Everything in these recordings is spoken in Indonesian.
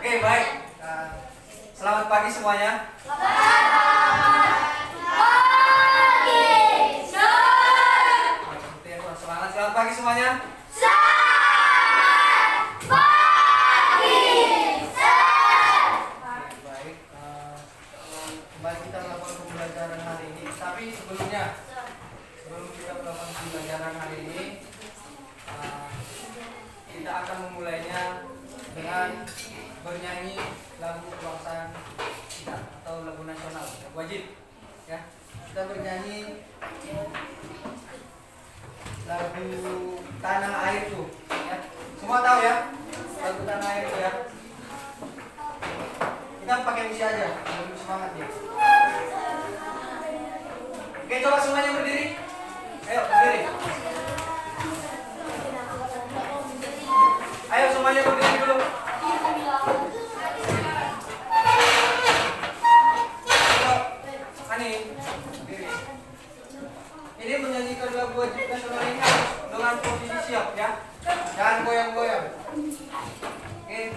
Oke, baik. Selamat pagi semuanya. Semangat. Selamat pagi semuanya. Baik. Kembali kita melakukan pembelajaran hari ini. Tapi sebelum kita melakukan pembelajaran hari ini, kita akan memulainya dengan bernyanyi lagu kebangsaan kita atau lagu nasional, wajib ya. Kita bernyanyi lagu Tanah Airku ya. Semua tahu ya lagu Tanah Airku ya. Kita pakai musik aja, lebih semangat ya. Oke, coba semuanya berdiri. Ayo berdiri. Ayo semuanya berdiri dulu. Ini menyanyikan lagu wajib nasional ini harus dengan posisi siap ya. Jangan goyang-goyang. Oke.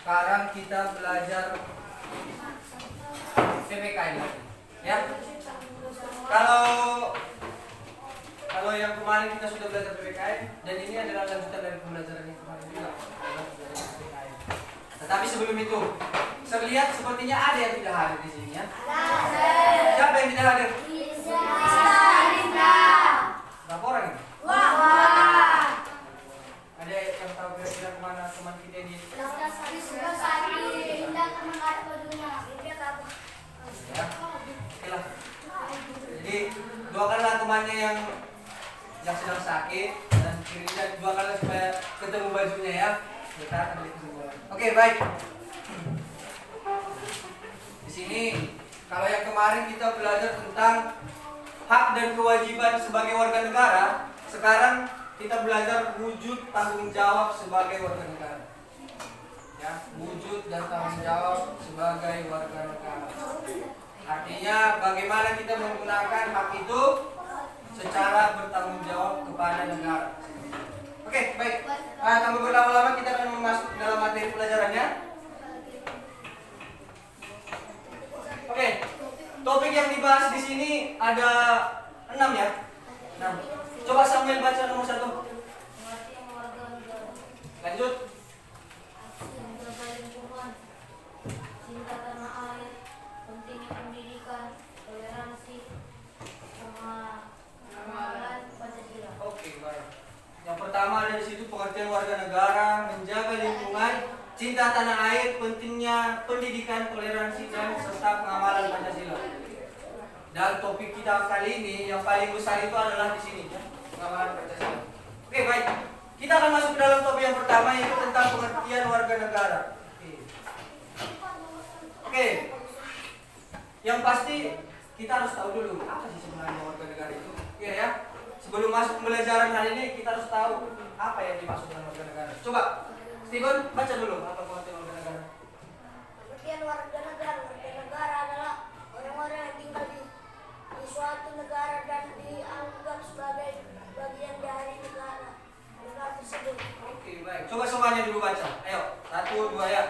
Sekarang kita belajar PPKN ya. Kalau yang kemarin kita sudah belajar PPKN dan ini adalah lanjutan dari pembelajaran yang kemarin juga. Tetapi sebelum itu Saya lihat sepertinya ada yang tidak hadir di sini ya. Siapa yang tidak hadir? Berapa orang ini? Ada yang tahu kira-kira kemana teman kita ini? Ya, oke lah. Jadi doakanlah temannya yang sedang sakit dan kira-kira doakanlah supaya ketemu bajunya ya. Kita akan lihat kesimpulan. Oke, baik. Di sini kalau yang kemarin kita belajar tentang hak dan kewajiban sebagai warga negara, sekarang kita belajar wujud tanggung jawab sebagai warga negara. Ya, wujud dan tanggung jawab sebagai warga negara. Artinya bagaimana kita menggunakan hak itu secara bertanggung jawab kepada negara. Oke, baik. Tanpa berlama-lama kita akan masuk dalam materi pelajarannya. Oke, topik yang dibahas di sini ada 6 ya. 6. Coba Samuel baca nomor 1. Lanjut. Cinta tanah air, pentingnya pendidikan, toleransi, sama amalan Pancasila. Oke, baik. Yang pertama ada di situ pengertian warga negara, menjaga lingkungan, cinta tanah air, pentingnya pendidikan, toleransi, dan serta pengamalan Pancasila. Dan topik kita kali ini yang paling besar itu adalah di sini, ya, pengamalan Pancasila. Oke, baik. Kita akan masuk ke dalam topik yang pertama yaitu tentang pengertian warga negara. Oke. Yang pasti kita harus tahu dulu apa sih sebenarnya warga negara itu. Iya ya. Sebelum masuk pembelajaran hari ini kita harus tahu apa yang dimaksud dengan warga negara. Coba Steven baca dulu apa pengertian warga negara. Pengertian warga negara adalah orang-orang yang tinggal di suatu negara dan dianggap sebagai bagian dari negara tersebut. Oke, baik. Coba semuanya dulu baca. Ayo, 1, 2 ya.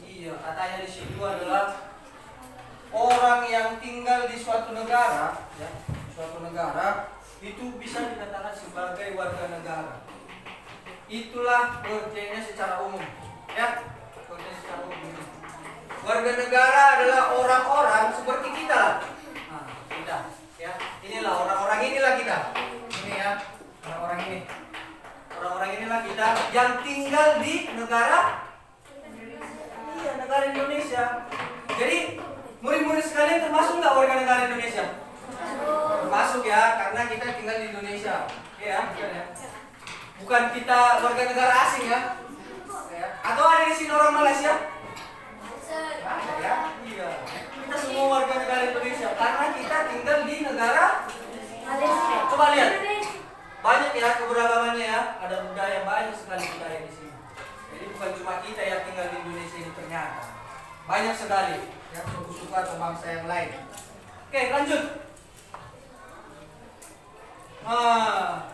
Iya, katanya di situ adalah orang yang tinggal di suatu negara, ya, suatu negara itu bisa dikatakan sebagai warga negara. Itulah pengertiannya secara umum, ya. Pengertian secara umum. Warga negara adalah orang-orang seperti kita lah. Nah, kita, ya. Inilah orang-orang inilah kita. Ini ya, orang-orang ini. Orang-orang inilah kita yang tinggal di negara. Iya, negara Indonesia. Jadi murid-murid sekalian termasuk nggak warga negara Indonesia? Termasuk ya, karena kita tinggal di Indonesia. Ya, bukan ya. Bukan kita warga negara asing ya. Ya. Atau ada di sini orang Malaysia? Ada ya. Iya. Kita semua warga negara Indonesia karena kita tinggal di negara Malaysia. Coba lihat. Banyak ya keberagamannya ya. Ada budaya banyak sekali budaya di sini. Jadi bukan cuma kita yang tinggal di Indonesia ini ternyata. Banyak sekali yang suku-suku atau bangsa yang lain. Oke, lanjut.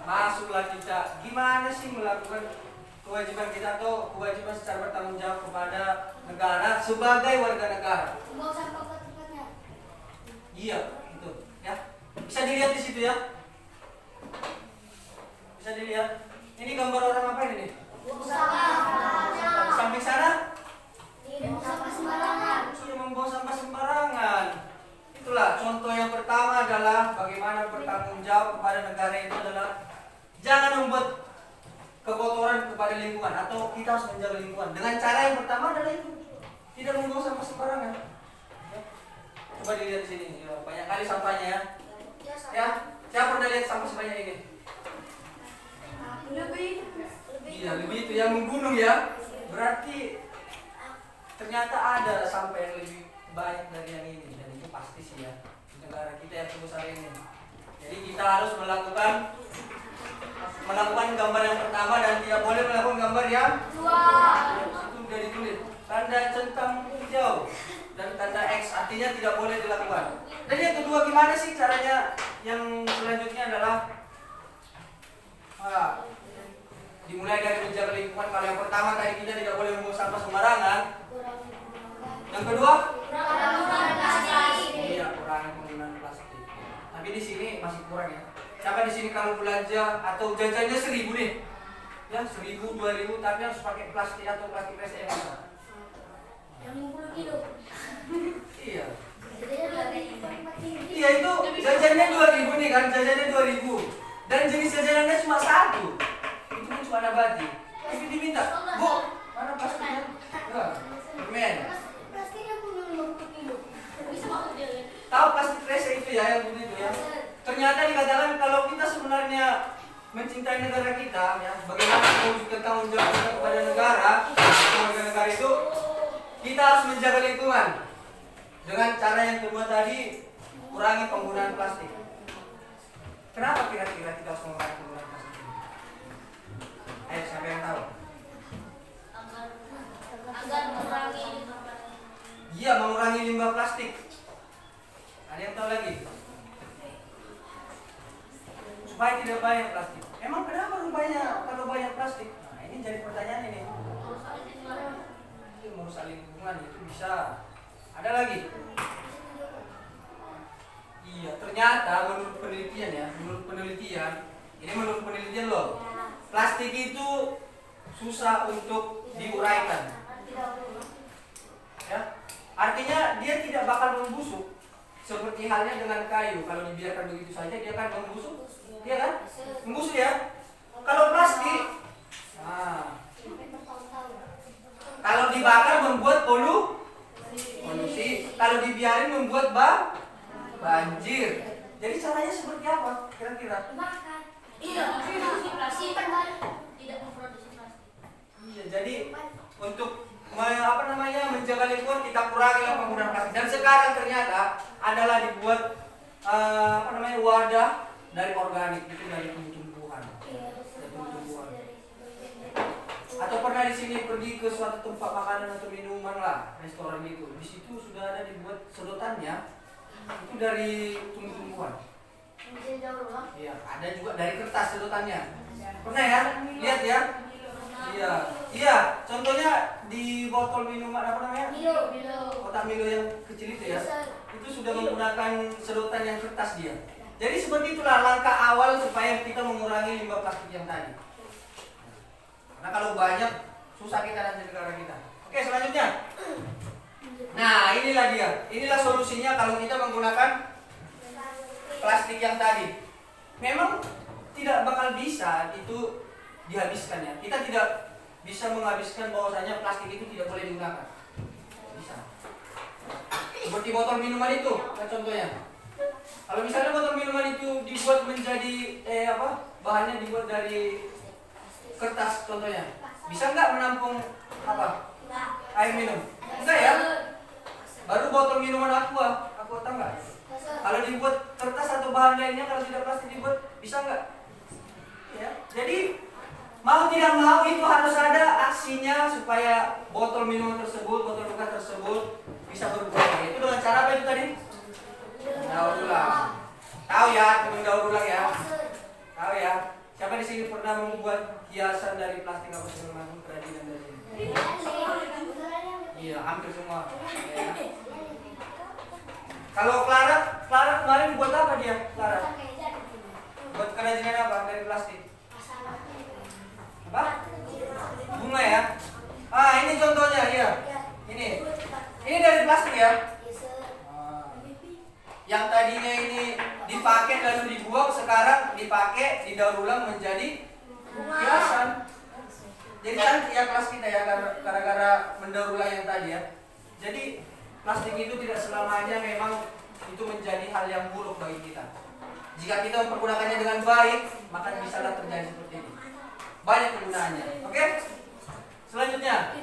Masuklah kita. Gimana sih melakukan kewajiban kita atau kewajiban secara bertanggung jawab kepada negara sebagai warga negara? Membawa sampah ke tempatnya. Iya, itu ya. Bisa dilihat di situ ya. Bisa dilihat. Ini gambar orang apa ini? Di samping sana? Tidak sampah sembarangan. Sudah membawa sampah sembarangan. Itulah contoh yang pertama adalah bagaimana bertanggung jawab kepada negara itu adalah jangan membuat kekotoran kepada lingkungan atau kita harus menjaga lingkungan. Dengan cara yang pertama adalah itu tidak membawa sampah sembarangan. Ya. Coba dilihat di sini, ya, banyak kali sampahnya ya. Ya, siapa pernah lihat sampah sebanyak ini? Lebih. Iya, lebih itu yang menggunung ya. Berarti ternyata ada sampah yang lebih banyak dari yang ini. Dan itu pasti sih ya di negara kita yang sebesar ini. Jadi kita harus melakukan gambar yang pertama dan tidak boleh melakukan gambar yang Dua. itu sudah ditulis tanda centang hijau dan tanda X artinya tidak boleh dilakukan. Dan yang kedua gimana sih caranya? Yang selanjutnya adalah dimulai dari menjaga lingkungan. Kalau yang pertama tadi kita tidak boleh membuang sampah sembarangan. Yang kedua? Plastik. Iya, kurangi penggunaan tapi di sini masih kurang ya. Siapa di sini kalau belanja atau jajannya 1.000 nih, ya 1.000, 2.000, tapi harus pakai plastik atau plastik rese yang besar. Yang 50 kilo. Iya. Jadi Iya itu jajannya 2.000 nih kan, jajannya 2.000 dan jenis jajanannya cuma satu. Itu pun cuma nabati. Tapi diminta, Bu, mana plastiknya? Enggak, permen. plastiknya pun 50 kilo. Bisa banget dia. Tahu plastik rese itu ya yang begitu ya. Ternyata dikatakan kalau kita sebenarnya mencintai negara kita ya, bagaimana mewujudkan tanggung jawab kita kepada negara, kepada negara itu kita harus menjaga lingkungan dengan cara yang kedua tadi, kurangi penggunaan plastik. Kenapa kira-kira kita harus mengurangi penggunaan plastik ini? Ayo siapa yang tahu? Agar mengurangi. Iya, mengurangi limbah plastik. Ada yang tahu lagi? Supaya tidak banyak plastik. Emang kenapa rupanya kalau banyak plastik? Nah, ini jadi pertanyaan ini. Itu merusak lingkungan itu bisa. Ada lagi? Iya, ternyata menurut penelitian ya, ini menurut penelitian loh, plastik itu susah untuk diuraikan. Ya, artinya dia tidak bakal membusuk. Seperti halnya dengan kayu, kalau dibiarkan begitu saja dia akan membusuk, iya kan? Membusuk ya. Kalau plastik, nah, kalau dibakar membuat polusi, kalau dibiarin membuat banjir. Jadi caranya seperti apa? Kira-kira? Makan. Iya. Tidak memproduksi plastik. Iya. Jadi untuk menjaga lingkungan kita kurangi penggunaan plastik. Dan sekarang ternyata adalah dibuat wadah dari organik itu dari tumbuh-tumbuhan. Atau pernah di sini pergi ke suatu tempat makanan atau minuman lah, restoran gitu. Di situ sudah ada dibuat sedotannya itu dari tumbuh-tumbuhan. Iya, ada juga dari kertas sedotannya. Pernah ya? Lihat ya? Iya. Contohnya di botol minuman apa namanya? Kotak Milo yang kecil itu ya. Itu sudah menggunakan sedotan yang kertas dia. Jadi seperti itulah langkah awal supaya kita mengurangi limbah plastik yang tadi. Karena kalau banyak susah kita nanti negara kita. Oke, selanjutnya. Nah, inilah dia. Inilah solusinya kalau kita menggunakan plastik yang tadi. Memang tidak bakal bisa itu dihabiskan ya. Kita tidak bisa menghabiskan bahwasanya plastik itu tidak boleh digunakan. Bisa. Seperti botol minuman itu, contohnya. Kalau misalnya botol minuman itu dibuat menjadi bahannya dibuat dari kertas contohnya, bisa nggak menampung air minum? Enggak ya. Baru botol minuman aqua nggak? Kalau dibuat kertas atau bahan lainnya, kalau tidak plastik dibuat, bisa nggak? Ya. Jadi mau tidak mau itu harus ada aksinya supaya botol minuman tersebut, botol bekas tersebut bisa berubah. Itu dengan cara apa itu tadi? Daur ulang. Tahu ya, daur ulang ya. Tahu ya. Siapa di sini pernah membuat hiasan dari plastik apa segala macam kerajinan dari sini? Iya, hampir semua. Ya. Kalau Clara kemarin buat apa dia? Clara? Buat kerajinan apa dari plastik? Apa? Bunga ya? Ini contohnya ya. Ini dari plastik ya. Yang tadinya ini dipakai lalu dibuang, sekarang dipakai, didaur ulang menjadi hiasan. Jadi cantik ya kelas kita ya, gara-gara mendaur ulang yang tadi ya. Jadi plastik itu tidak selamanya memang itu menjadi hal yang buruk bagi kita. Jika kita mempergunakannya dengan baik, maka bisalah terjadi seperti ini. Banyak penggunaannya. Oke? Selanjutnya.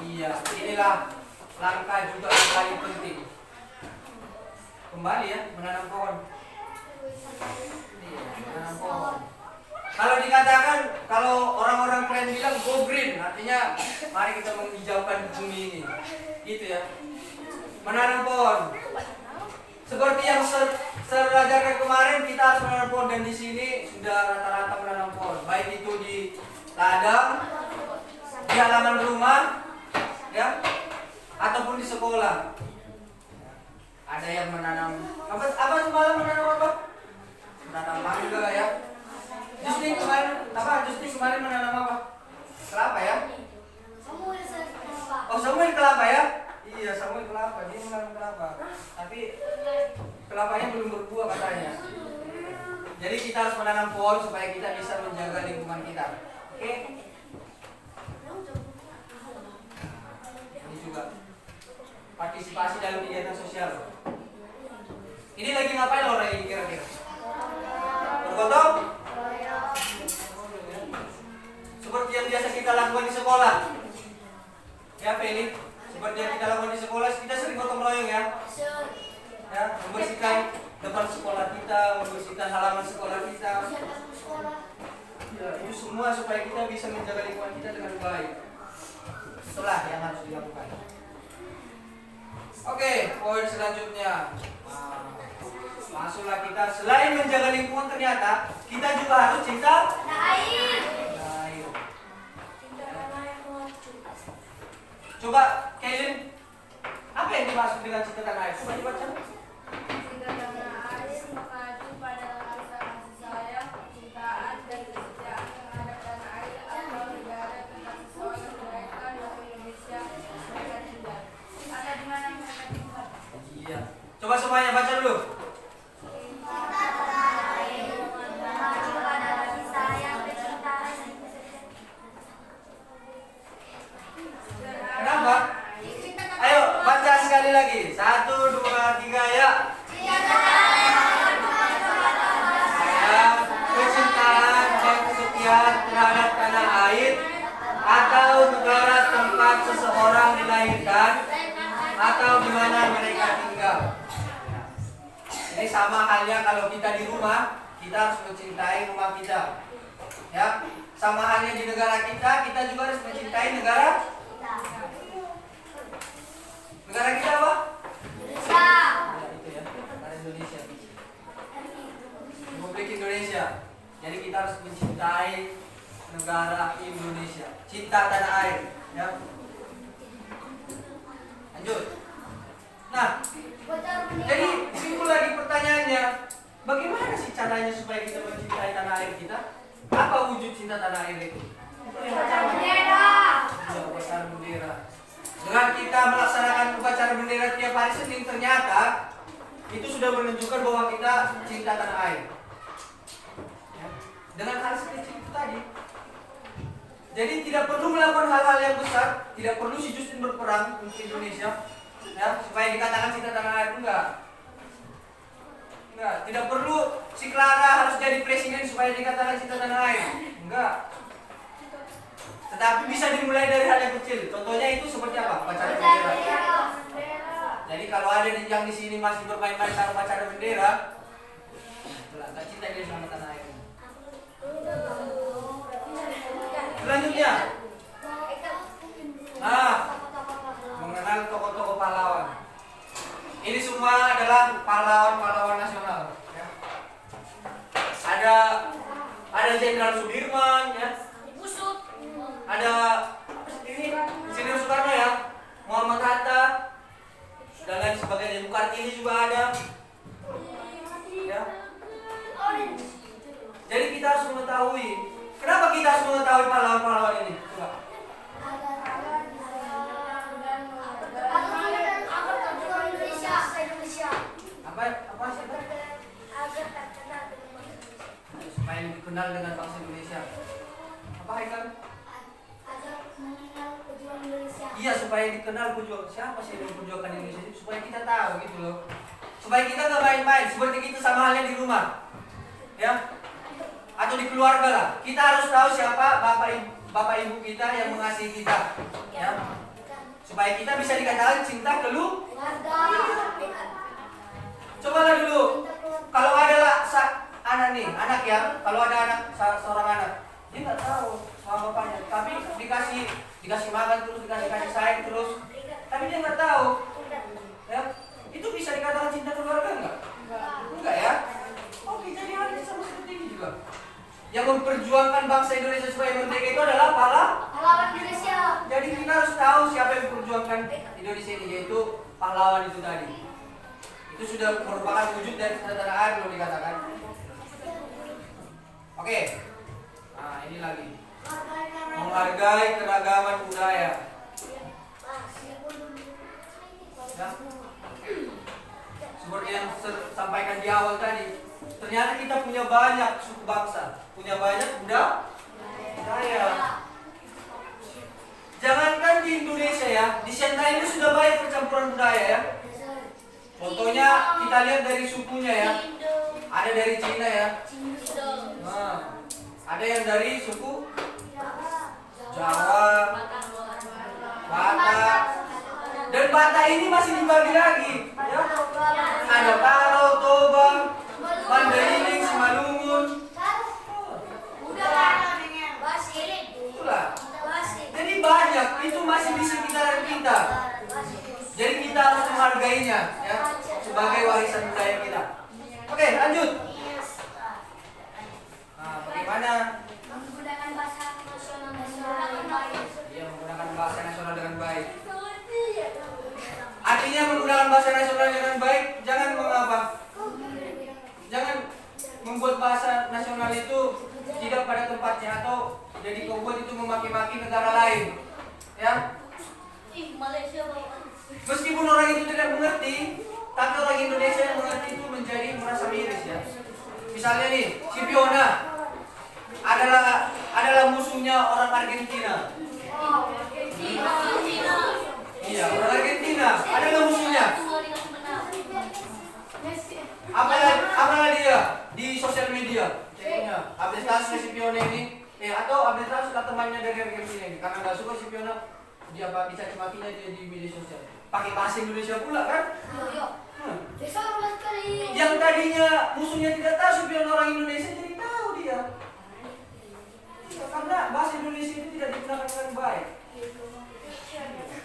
Iya, inilah langkah juga yang paling penting. Kembali ya, menanam pohon. Iya, menanam pohon. Kalau dikatakan, kalau orang-orang kalian bilang go green, artinya mari kita menghijaukan bumi ini. Gitu ya. Menanam pohon. Seperti yang saya ajarkan kemarin, kita harus menanam pohon, dan di sini sudah rata-rata menanam pohon. Baik itu di ladang, di halaman rumah, ya, ataupun di sekolah. Ada yang menanam, kelapa, dia menanam kelapa. Tapi kelapanya belum berbuah katanya. Jadi kita harus menanam pohon supaya kita bisa menjaga lingkungan kita. Oke? Ini juga partisipasi dalam kegiatan sosial. Ini lagi ngapain lo ini kira-kira? Bergotong? Seperti yang biasa kita lakukan di sekolah. Ya, Feli. Seperti yang kita lakukan di sekolah, kita sering gotong royong ya. Ya, membersihkan depan sekolah kita, membersihkan halaman sekolah kita. Ya, itu semua supaya kita bisa menjaga lingkungan kita dengan baik. Itulah yang harus dilakukan. Oke, poin selanjutnya. Masuklah kita selain menjaga lingkungan ternyata kita juga harus cinta air. Coba, Kevin, apa yang dimaksud dengan cinta tanah air? Coba dibaca. Cinta tanah air mengacu pada rasa kasih sayang, kecintaan, dan kesetiaan terhadap tanah air atau negara tempat seseorang mereka dari Indonesia mereka tinggal. Ada di mana mereka tinggal? Iya. Coba semuanya baca dulu. Kenapa? Ayo baca sekali lagi. 1, 2, 3 ya. Kecintaan dan kesetiaan terhadap tanah air atau negara tempat seseorang dilahirkan atau di mana mereka tinggal. Ini sama halnya kalau kita di rumah, kita harus mencintai rumah kita. Ya, sama halnya di negara kita juga harus mencintai negara. Negara kita apa? Indonesia. Ya, itu ya, negara Indonesia. Republik Indonesia. Jadi kita harus mencintai negara Indonesia. Cinta tanah air, ya. Lanjut. Nah, jadi timbul lagi pertanyaannya, bagaimana sih caranya supaya kita mencintai tanah air kita? Apa wujud cinta tanah air itu? Bendera. Ya, upacara bendera. Dengan kita melaksanakan upacara bendera tiap hari Senin ternyata itu sudah menunjukkan bahwa kita cinta tanah air. Ya. Dengan hal sekecil itu tadi. Jadi tidak perlu melakukan hal-hal yang besar, tidak perlu si Justin berperang untuk Indonesia. Ya, supaya dikatakan cinta tanah air, enggak. Tidak perlu si Clara harus jadi presiden supaya dikatakan cinta tanah air. Enggak. Tetapi bisa dimulai dari hal yang kecil. Contohnya itu seperti apa? Upacara bendera. Jadi kalau ada yang di sini masih bermain-main sama upacara bendera, enggak cinta dia sama tanah air. Selanjutnya, mengenal tokoh-tokoh pahlawan. Ini semua adalah pahlawan-pahlawan nasional. Ya. Ada Jenderal Sudirman, ya. Ada ini Insinyur Soekarno ya, Muhammad Hatta, dan lain sebagainya. Bung Kartini juga ada. Ya. Jadi kita harus mengetahui. Kenapa kita harus mengetahui pahlawan-pahlawan ini? Coba. Apa sih? Supaya lebih kenal dengan bangsa Indonesia. Apa Haikal? Iya, supaya dikenal pejuang. Siapa sih yang memperjuangkan Indonesia? Supaya kita tahu gitu loh. Supaya kita nggak main-main. Seperti kita sama halnya di rumah, ya, atau di keluarga lah. Kita harus tahu siapa bapak ibu kita yang mengasihi kita, ya. Supaya kita bisa dikatakan cinta keluarga. Cobalah dulu, kalau ada anak ya, kalau ada seorang anak, dia nggak tahu sama bapaknya, tapi dikasih makan terus, dikasih kasih sayang terus, tapi dia nggak tahu, ya, itu bisa dikatakan cinta keluarga enggak? Enggak ya? Oke, jadi hal ini sama seperti ini juga. Yang memperjuangkan bangsa Indonesia supaya merdeka itu adalah pahlawan Indonesia. Jadi kita harus tahu siapa yang memperjuangkan Indonesia ini, yaitu pahlawan itu tadi. Itu sudah merupakan wujud dari cinta tanah air belum dikatakan. Oke. Nah, ini lagi. Menghargai keragaman budaya. Ya. Seperti yang sampaikan di awal tadi, ternyata kita punya banyak suku bangsa, punya banyak budaya. Jangankan di Indonesia ya, di Shanghai ini sudah banyak percampuran budaya ya. Contohnya kita lihat dari sukunya ya, ada dari Cina ya, nah, ada yang dari suku Jawa, Batak, dan Batak ini masih dibagi lagi ya. Ada Karo, Toba, Mandailing, Simalungun. Itulah. Jadi banyak, itu masih di sekitaran kita. Jadi kita harus menghargainya ya, sebagai warisan budaya kita. Oke, lanjut. Nah, bagaimana? Menggunakan bahasa nasional dengan baik. Iya, menggunakan bahasa nasional dengan baik. Artinya menggunakan bahasa nasional dengan baik, jangan mengapa? Jangan membuat bahasa nasional itu tidak pada tempatnya atau jadi membuat itu memaki-maki negara lain. Ya. Malaysia bawa. Meskipun orang itu tidak mengerti, tapi orang Indonesia yang mengerti itu menjadi merasa miris ya. Misalnya nih, si Fiona adalah musuhnya orang Argentina. Iya, orang Argentina adalah musuhnya. Apalah dia di sosial media? Ceknya, update statusnya si Fiona ini, atau update status temannya dari Argentina ini, karena nggak suka si Fiona, dia dicaci makinya dia di media sosial. Pakai bahasa Indonesia pula kan? Yang tadinya musuhnya tidak tahu si Fiona orang Indonesia jadi tahu dia. Karena bahasa Indonesia itu tidak digunakan dengan baik.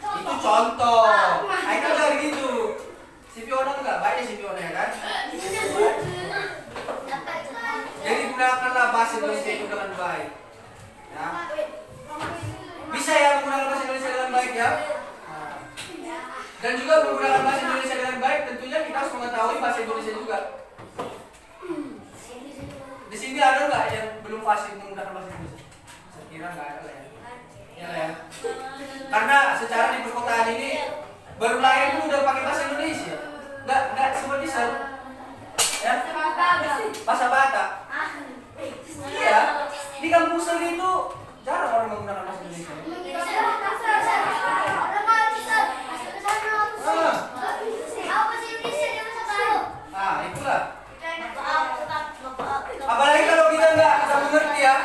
Itu contoh. Haikal dari gitu. Si Fiona enggak baik si Fiona ya kan? Jadi gunakanlah bahasa Indonesia itu dengan baik. Ya. Bisa ya menggunakan bahasa Indonesia dengan baik ya. Nah. Dan juga menggunakan bahasa Indonesia dengan baik tentunya kita harus mengetahui bahasa Indonesia juga. Di sini ada nggak yang belum fasih menggunakan bahasa Indonesia? Saya kira nggak ada lah ya. Ya, ya. Karena secara di perkotaan ini baru lahir pun udah pakai bahasa Indonesia. Nggak seperti saya. Ya. Bahasa Batak. Iya. Di kampung saya itu jarang orang menggunakan bahasa Indonesia. Itulah. Apalagi kalau kita nggak mengerti ya.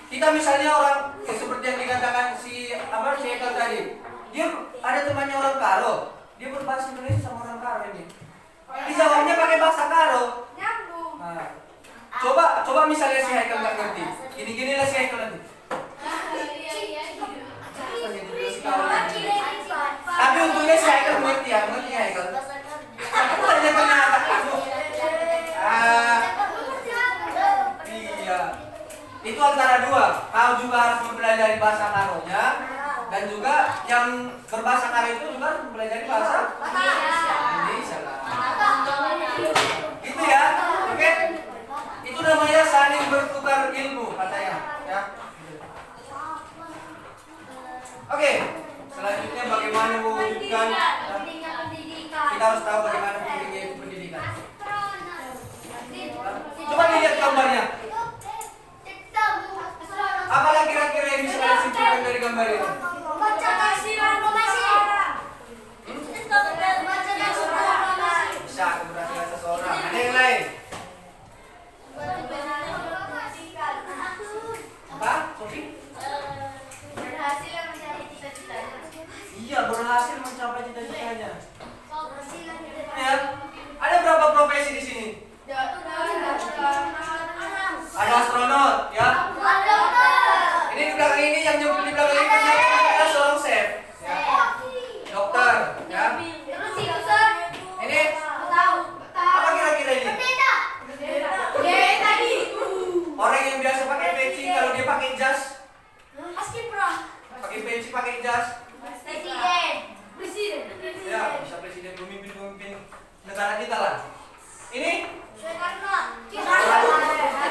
Kita misalnya orang seperti yang dikatakan si Eka tadi, dia ada temannya orang Karo, dia berbahasa Indonesia sama orang Karo ini. Dijawabnya pakai bahasa Karo. Nah, coba misalnya si Haikal nggak ngerti, gini lah si Haikal nanti. Tapi untungnya si Haikal mengerti ya, mengerti Haikal. Aku ternyata kamu. Iya. Itu antara dua. Kau juga harus mempelajari bahasa Karonya dan juga yang berbahasa Karo itu juga harus mempelajari bahasa Indonesia lah. Itu ya, oke? Itu namanya saling bertukar ilmu katanya, ya. Oke, selanjutnya bagaimana mewujudkan? Kita harus tahu bagaimana pentingnya itu pendidikan. Coba dilihat gambarnya. Apalah kira-kira yang bisa kalian simpulkan dari gambar ini? Bisa, keberhasilan seseorang. Ada yang lain? Apa? Sofi? Iya, berhasil mencapai cita-citanya. Ya. Ada berapa profesi di sini? Ada astronot, ya. Ini di belakang ini yang di belakang ini adalah seorang chef, ya. Dokter, ya. Ini apa kira-kira ini? Orang yang biasa pakai peci kalau dia pakai jas. Pakai peci, pakai jas. Ya, bisa presiden pemimpin negara kita lah. Ini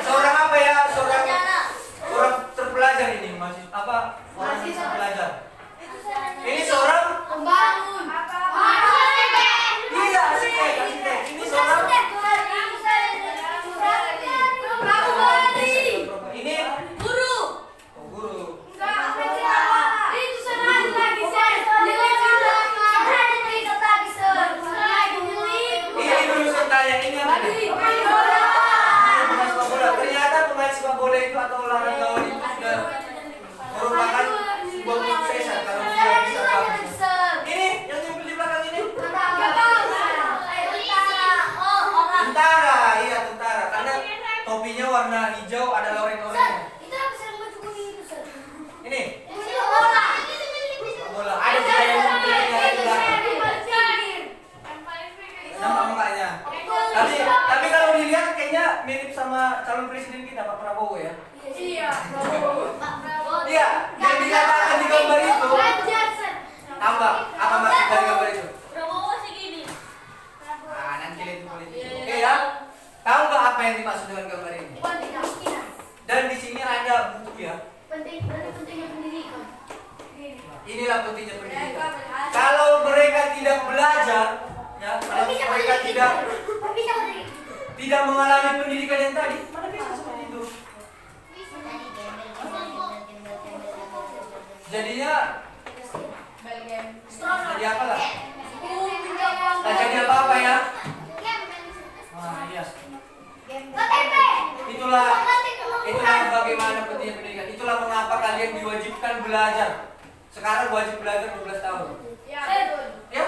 seorang apa ya? Seorang terpelajar ini masih apa? Orang terpelajar. Ini seorang Pembangun. warna hijau ada loren-lorennya. Itu apa sering baju kuning itu, Sir? Ini Ini bola. bola. Ada juga yang memilikinya di belakang. Nama enggaknya. Tapi kalau dilihat kayaknya mirip sama calon presiden kita Pak Prabowo ya. Iya. Pak Prabowo. Iya, yang dikatakan di gambar itu. Tahu nggak apa maksud dari gambar itu? Prabowo segini. Nah, nanti lihat itu politik. Oke ya. Tahu nggak apa yang dimaksud dengan gambar ini? Dan di sini ada buku ya. Pentingnya pendidikan. Inilah pentingnya pendidikan. Kalau mereka tidak belajar, ya, kalau mereka tidak mengalami pendidikan yang tadi, mana bisa seperti itu? Jadinya jadi apa lah? Tak jadi apa-apa ya? Wah, iya. Itulah bagaimana pentingnya pendidikan. Itulah mengapa kalian diwajibkan belajar. Sekarang wajib belajar 12 tahun. Ya, betul. Ya?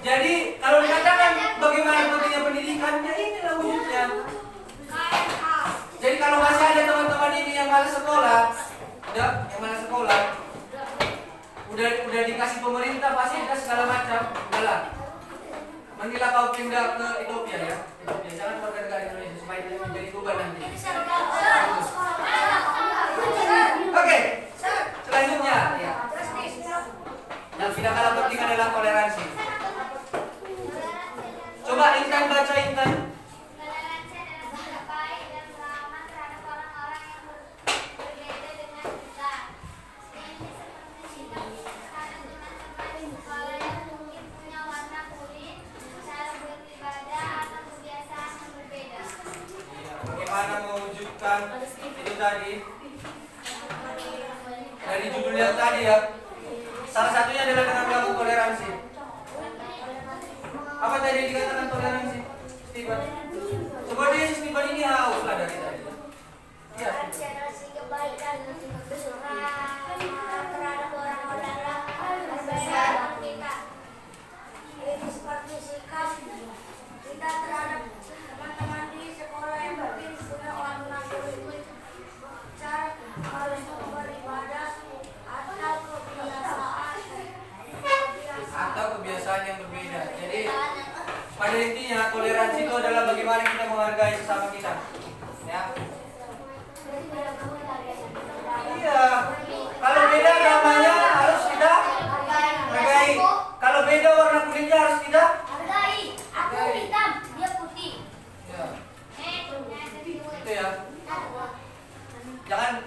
Jadi kalau dikatakan bagaimana pentingnya pendidikan, ya inilah wujudnya. Jadi kalau masih ada teman-teman ini yang malas sekolah, udah dikasih pemerintah fasilitas segala macam, udahlah. Mendinglah kau pindah ke Ethiopia ya. Ethiopia, jangan warga negara Indonesia supaya tidak menjadi beban nanti. Oke, selanjutnya ya. Yang tidak kalah penting adalah toleransi. Coba Intan baca Intan. Toleransi adalah sikap baik dan ramah terhadap orang-orang yang berbeda dengan kita. Ini seperti sikap terhadap teman-teman sekolah yang mungkin punya warna kulit, cara beribadah atau kebiasaan yang berbeda. Bagaimana mewujudkan itu tadi? Dari judul yang tadi ya. Salah satunya adalah dengan melakukan toleransi. Apa tadi dikatakan toleransi? Steven. Coba dia si Steven ini haus lah dari tadi. Ya. Toleransi adalah sikap baik dan ramah terhadap orang-orang yang berbeda dengan kita. Ini seperti sikap kita terhadap teman-teman di sekolah yang mungkin punya warna kulit, cara harus beribadah Atau kebiasaan yang berbeda. Jadi pada intinya toleransi itu adalah bagaimana kita menghargai sesama kita. Ya. Iya. Kalau beda agamanya harus kita hargai. Kalau beda warna kulitnya harus kita hargai. Aku hitam, dia putih. ya. Itu ya.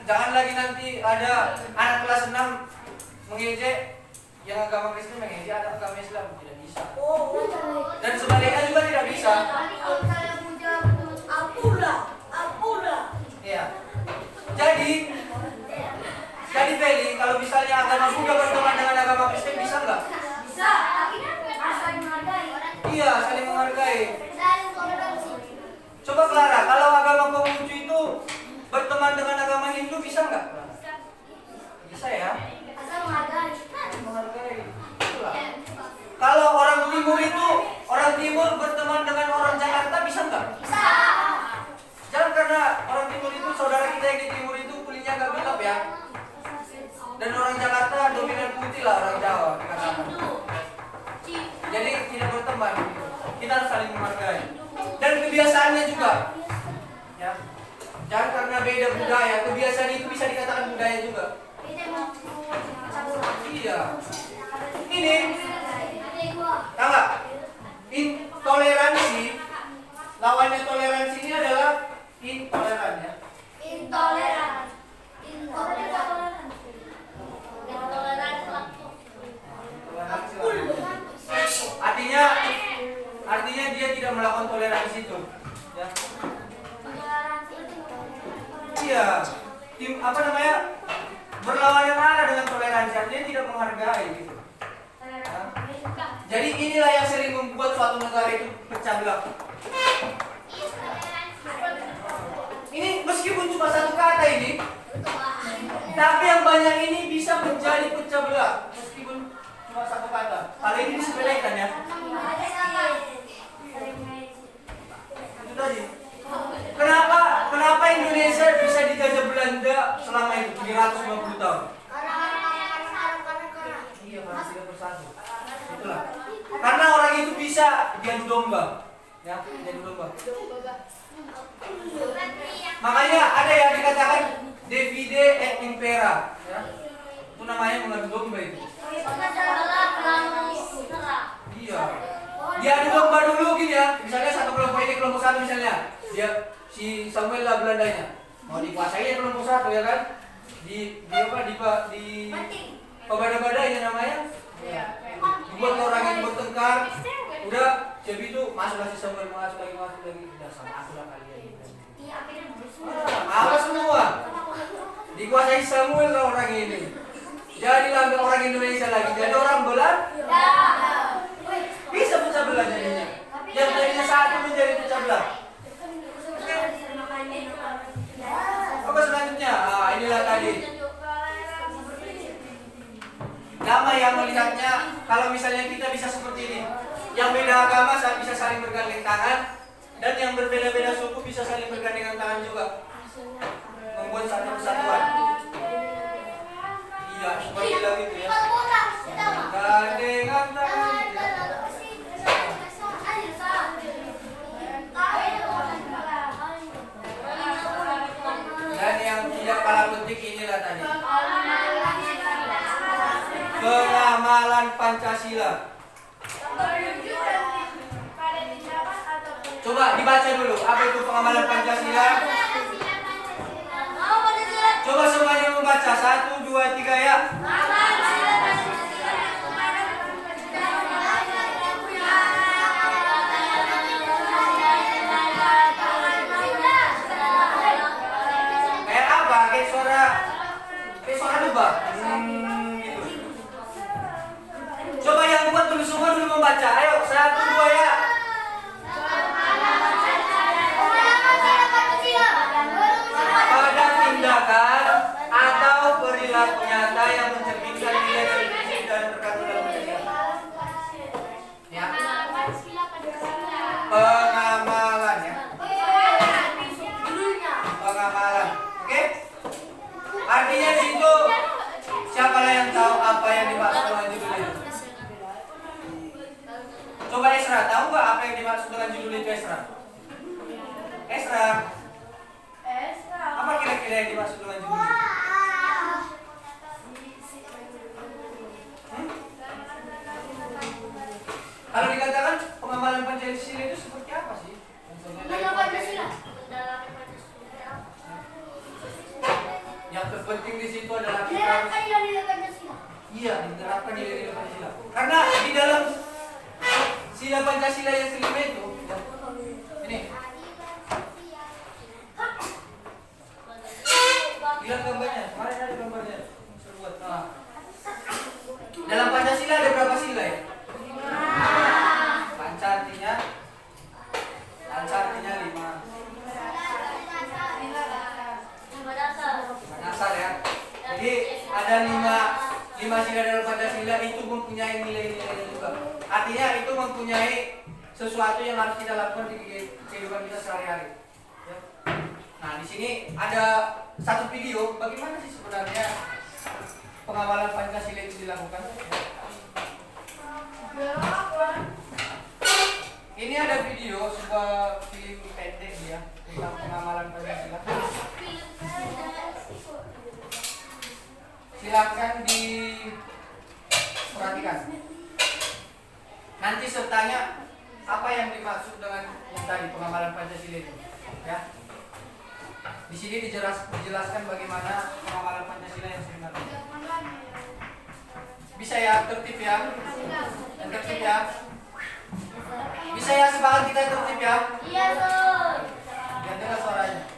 Jangan lagi nanti ada anak kelas 6 mengejek yang agama Kristen mengejek anak agama Islam, tidak bisa. Dan sebaliknya juga tidak bisa. Kalau saya punya Ampura. Iya. Jadi Feli, kalau misalnya agama Buddha berteman dengan agama Kristen bisa nggak? Bisa. Saling menghargai. Iya, saling menghargai. Saling toleransi. Coba Clara, kalau agama Konghucu itu berteman dengan agama Hindu bisa nggak? Bisa ya. Asal menghargai. Menghargai. Itulah. Kalau orang timur berteman dengan orang Jakarta bisa nggak? Bisa. Jangan karena orang timur itu saudara kita yang di timur itu kulitnya agak gelap ya. Dan orang Jakarta dominan putih lah orang Jawa dikatakan. Jadi tidak berteman. Kita harus saling menghargai. Dan kebiasaannya juga. Ya. Jangan karena beda budaya, kebiasaan itu bisa dikatakan budaya juga. Iya. Ini tahu nggak? Intoleransi. Lawannya toleransi ini adalah intoleran ya. Intoleran. Artinya dia tidak melakukan toleransi itu. Ya. Iya. Apa namanya? Berlawanan arah dengan toleransi, artinya tidak menghargai gitu. Ya. Jadi inilah yang sering membuat suatu negara itu pecah belah. Ini meskipun cuma satu kata ini, tapi yang banyak ini bisa menjadi pecah belah meskipun cuma satu kata. Hal ini disepelekan ya. Kenapa Indonesia bisa dijajah Belanda selama itu 350 tahun? Iya, karena tidak bersatu. Itulah. Karena orang itu bisa diadu domba. Ya, diadu domba. Makanya ada yang dikatakan divide et impera, ya. Itu namanya mengadu domba itu. Iya. Diadu domba dulu gini ya. Misalnya satu kelompok ini kelompok satu misalnya. Dia si Samuel lah Belandanya. Mau dikuasai kelompok satu ya kan? Di badai-badai namanya. Dibuat orang yang bertengkar. Udah jadi itu masuklah si Samuel masuk lagi. Udah sama aku lah kalian. Apa semua? Dikuasai Samuel lah orang ini. Jadilah orang Indonesia lagi. Jadi orang Belanda. Bisa pecah belah jadinya. Yang tadinya satu menjadi pecah belah. Oke selanjutnya, inilah tadi. Nama yang melihatnya, kalau misalnya kita bisa seperti ini. Yang beda agama bisa saling bergandengan tangan. Dan yang berbeda-beda suku bisa saling bergandengan tangan juga. Membuat satu kesatuan. Iya, seperti lagi itu ya. Gandengan tangan. Dan yang tidak kalah penting inilah tadi. Pengamalan Pancasila. Coba dibaca dulu, apa itu pengamalan Pancasila? Coba semuanya membaca, 1, 2, 3 ya. Kayak apa? Kayak suara duba. Gitu. Coba yang buat dulu semua dulu membaca. Ayo, 1, 2 ya. Pada tindakan atau perilaku nyata yang mencerminkan nilai prinsip dan peraturan Pancasila. Ya. Pengamalan ya. Pengamalan. Oke? Artinya di situ siapalah yang tahu apa yang dimaksud dengan judul itu? Coba Esra, tahu nggak apa yang dimaksud dengan judul itu Esra? Esra. Apa kira-kira yang dimaksud dengan judul itu? Kalau dikatakan pengamalan Pancasila itu seperti apa sih? Yang terpenting di situ adalah kita harus diterapkan nilai-nilai Pancasila. Karena di dalam sila Pancasila yang kelima itu, ini, bilang gambarnya. Kemarin ada gambarnya. Nah, dalam Pancasila ada berapa sila ya? Panca artinya 5. Dasar ya. Jadi ada 5 sila dalam Pancasila itu mempunyai nilai-nilainya juga. Artinya itu mempunyai sesuatu yang harus kita lakukan di kehidupan kita sehari-hari. Ya. Nah di sini ada satu video bagaimana sih sebenarnya pengamalan Pancasila itu dilakukan. Ini ada video sebuah film pendek ya tentang pengamalan Pancasila. Silakan diperhatikan. Nanti sertanya apa yang dimaksud dengan yang tadi pengamalan Pancasila itu, ya. Di sini dijelaskan bagaimana pengamalan Pancasila yang sebenarnya. Bisa ya tertib ya, dan tertib ya. Bisa ya semangat kita tertib ya. Iya, Sob. Biar dengar suaranya.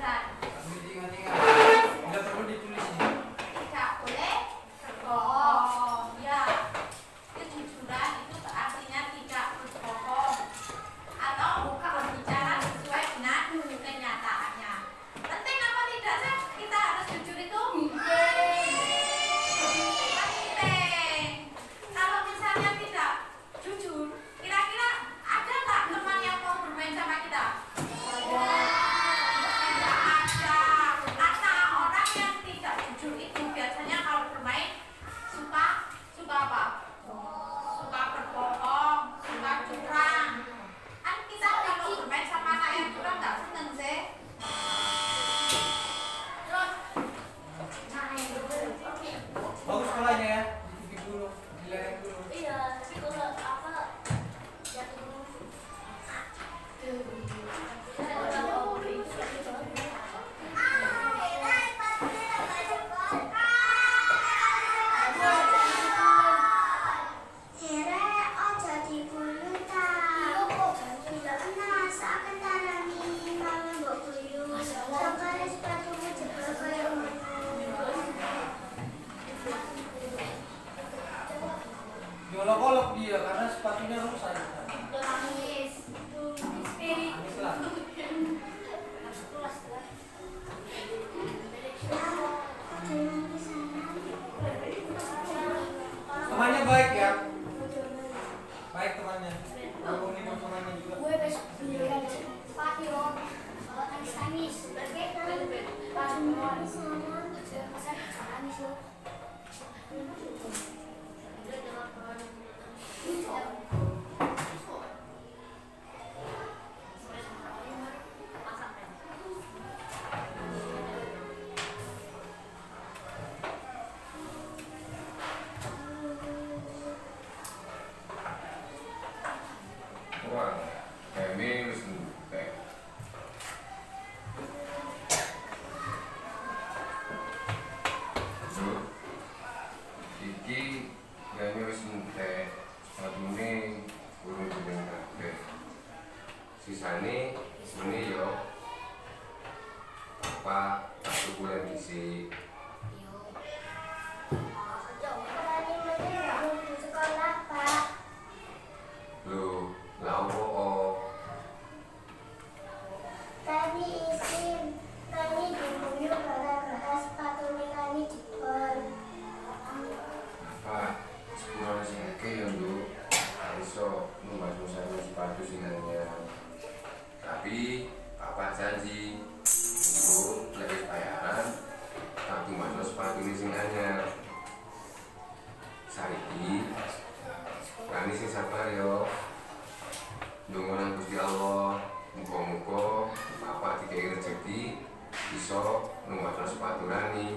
kejujuran. Ambil ingat-ingat. Tidak perlu ditulis ini. Tidak boleh berbohong. Ya, kejujuran itu artinya tidak berbohong atau berbicara sesuai dengan kenyataannya. Penting apa tidak sih kita harus jujur itu? Penting. Kalau misalnya tidak jujur, kira-kira ada nggak teman yang mau bermain sama kita? Tidak ada. Karena orang yang tidak jujur itu biasanya kalau bermain suka apa? Suka berbohong, suka curang. Kan kita kalau bermain sama anak yang curang nggak seneng sih. Terus, Bagus sekolahnya ya. Dititip dulu, dilereng dulu. Iya, tapi kalau apa jatuh dulu. Diolok-olok dia karena sepatunya rusak. Nangis. Nangis lah. Temannya baik ya. Baik temannya. Aku nih temannya juga. Gue besok belikan sepatu loh. Nangis. Pas semua di sana. Nangis loh. Wah, kami wis entek. Duh, iki kami wis entek. Sepatune urung gedeng kabeh. Sisane muni yo. Apa tak tuku lagi dhisik. Sekolah, Pak. Lho, lha opo? Tadi izin, kami diguyur gara-gara sepatu kami jebol. Apa sepurane sing akeh yo, Nduk. Iso numpas musane sepatu sing anyar. Tapi Papa janji untuk lagi bayaran tak tumbasno sepatu ini sing anyar. Saiki kami sing sabar yo. Ndonga nang Gusti Allah, muga-muga Papa dikei rezeki iso numpas sepatu rani.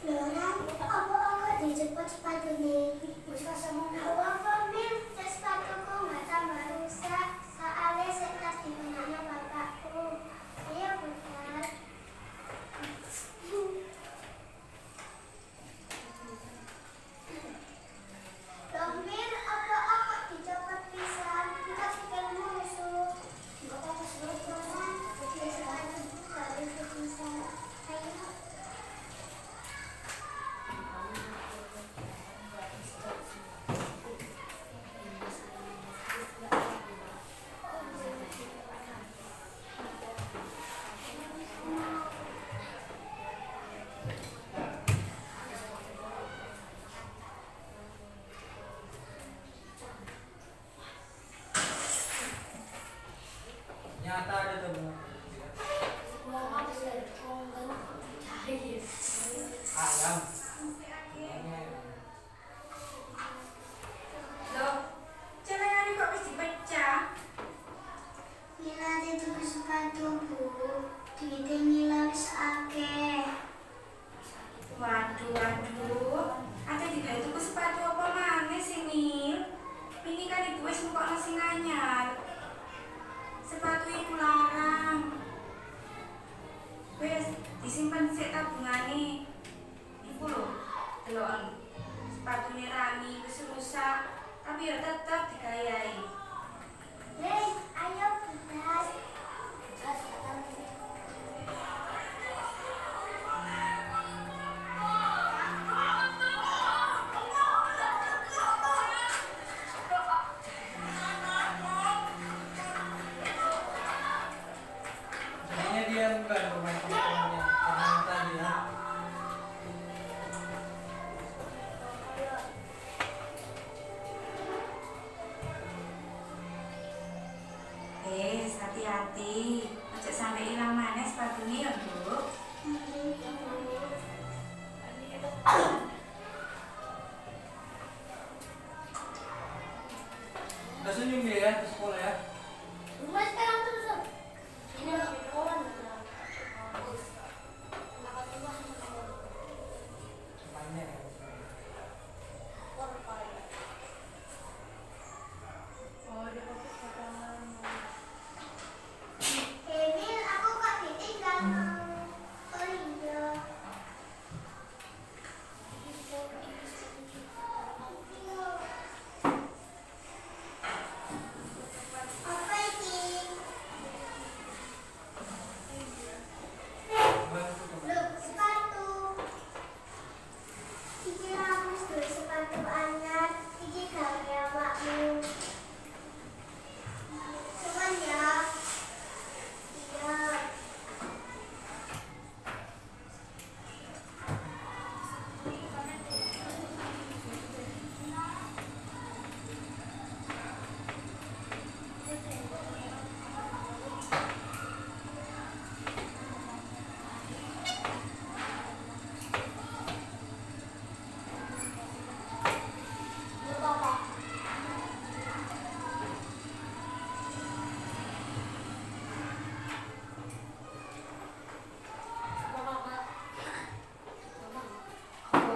Lora, apa aku dijemput sepatu nih? Bisa sama apa, Min? Sepatuku nggak tambah rusak. Soalnya setas di punanya bapakku. Ayo, Bunda. Loh, Min, apa aku dicopot pisan? Kita pikir musuh. Nggak apa-apa, sebetulnya. Biasanya nggak bisa bisa. Ayo. Nyata ada tuh. Ayam. Loh, celengan kok wis dipecah? sepatuku, ditinggal wis akeh. Waduh, ate tidak tuku sepatu apa maneh sih, Mil? Ini kan ibu wis mukokno sing anyar. Sepatu iku larang. Wes disimpan sik tabungane. Iku lho, delok sepatune Rani wis rusak, tapi ya tetep digayai. Hei, ayo budas. Jadinya dia bukan pemain temannya karena tadi ya. Hati-hati, aja sampai hilang maneh sepatune ya, Bu. Udah senyum dia ya ke sekolah ya. Rumah sekarang tutup. Ini lagi kawan. Temannya. Oh, dia fokus ke kamar. Emil, aku kok ditinggal. Oh iya. Apa ini? Loh, sepatu. Iki ramus duwe sepatu anyar. Iki gawe awakmu. Cuman ya. Iya.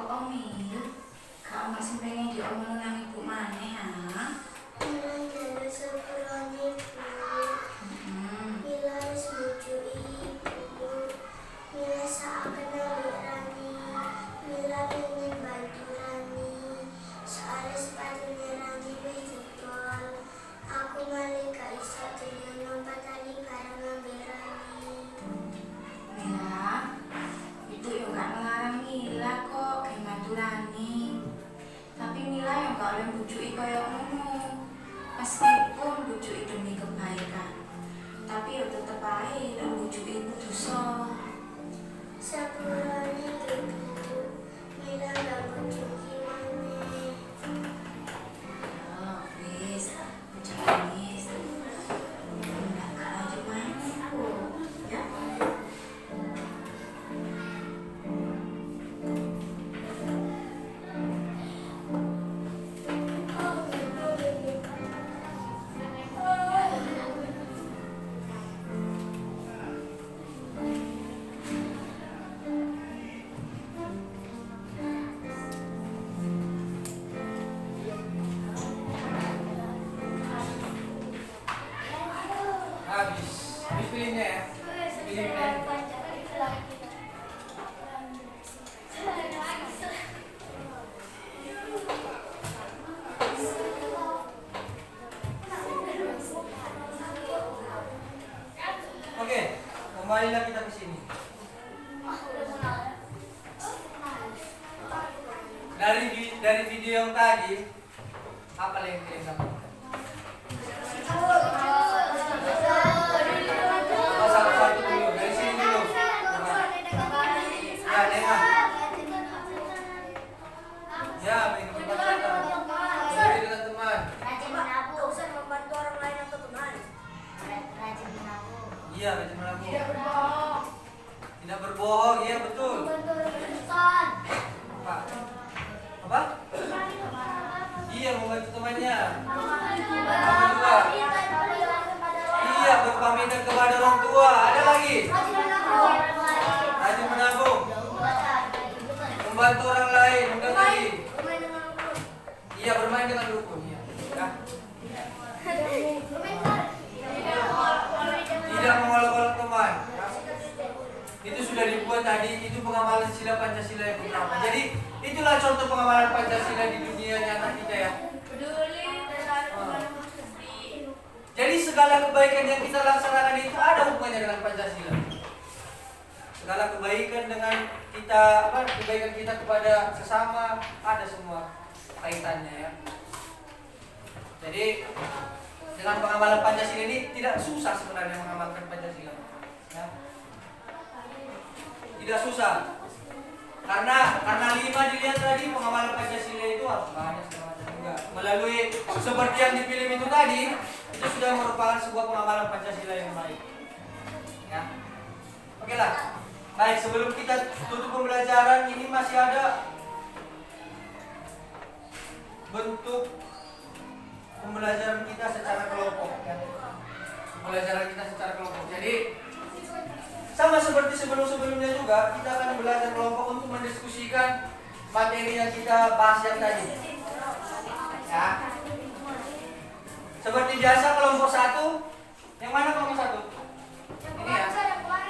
Oh, Mil, kamu masih pengen diomongin nang ibu maneh, ha? Nang gawe sepurone ibu. Mila wis bojoi ibu. Mila seakan nalik Rani. Mila pengen bantu Rani. Soalnya sepatunya Rani wis jebol. Aku malah gak iso dengan lompatane bareng ngambil Rani. Mila, ibu yo gak ngelarang Mila kok kayak bantu Rani. Tapi Mila yang gak oleh bujuki kaya ngono. Meskipun bujuki demi kebaikan, tapi yo tetep ae nek bujuki iku dosa. Sepurone ibu. Mila gak bojoki maneh. Oh, wis, bujuki wis. Nggak lanjut main aku, ya? Habis pilihnya ya. Pilihnya. Oke, kembalilah kita ke sini. Dari video yang tadi, apa yang kalian lakukan? Oh, satu-satu dulu, dari sini dulu. Ya, Nema. Ya, main cepat-cepat. Jadi dengan teman. Rajin menabung. Gak usah membantu orang lain atau teman. Rajin menabung. Iya, rajin menabung. Tidak berbohong. Tidak berbohong, iya betul. Membantu orang urusan. Apa? Apa? Iya, membantu temannya. Kamu juga. Iya, Iya, berpamitan kepada orang tua. Ada lagi? Rajin menabung. Membantu orang lain. Udah lagi. Iya, bermain dengan rukun. Iya. Ya. Tidak mengolok-olok teman. Itu sudah dibuat tadi. Itu pengamalan sila Pancasila yang pertama. Jadi itulah contoh pengamalan Pancasila di dunia nyata kita ya. Jadi segala kebaikan yang kita laksanakan itu ada hubungannya dengan Pancasila. Segala kebaikan dengan kita, kebaikan kita kepada sesama ada semua kaitannya ya. Jadi dengan pengamalan Pancasila ini tidak susah sebenarnya mengamalkan Pancasila. Ya. Tidak susah. Karena 5 dilihat tadi pengamalan Pancasila itu harus banyak enggak. Melalui seperti yang di film itu tadi, itu sudah merupakan sebuah pengamalan Pancasila yang baik. Ya. Oke lah. Baik, sebelum kita tutup pembelajaran ini masih ada bentuk pembelajaran kita secara kelompok ya. Pembelajaran kita secara kelompok. Jadi sama seperti sebelum-sebelumnya juga kita akan belajar kelompok untuk mendiskusikan materi yang kita bahas yang tadi. Ya. Seperti biasa kelompok 1. Yang mana kelompok 1? Ini ya.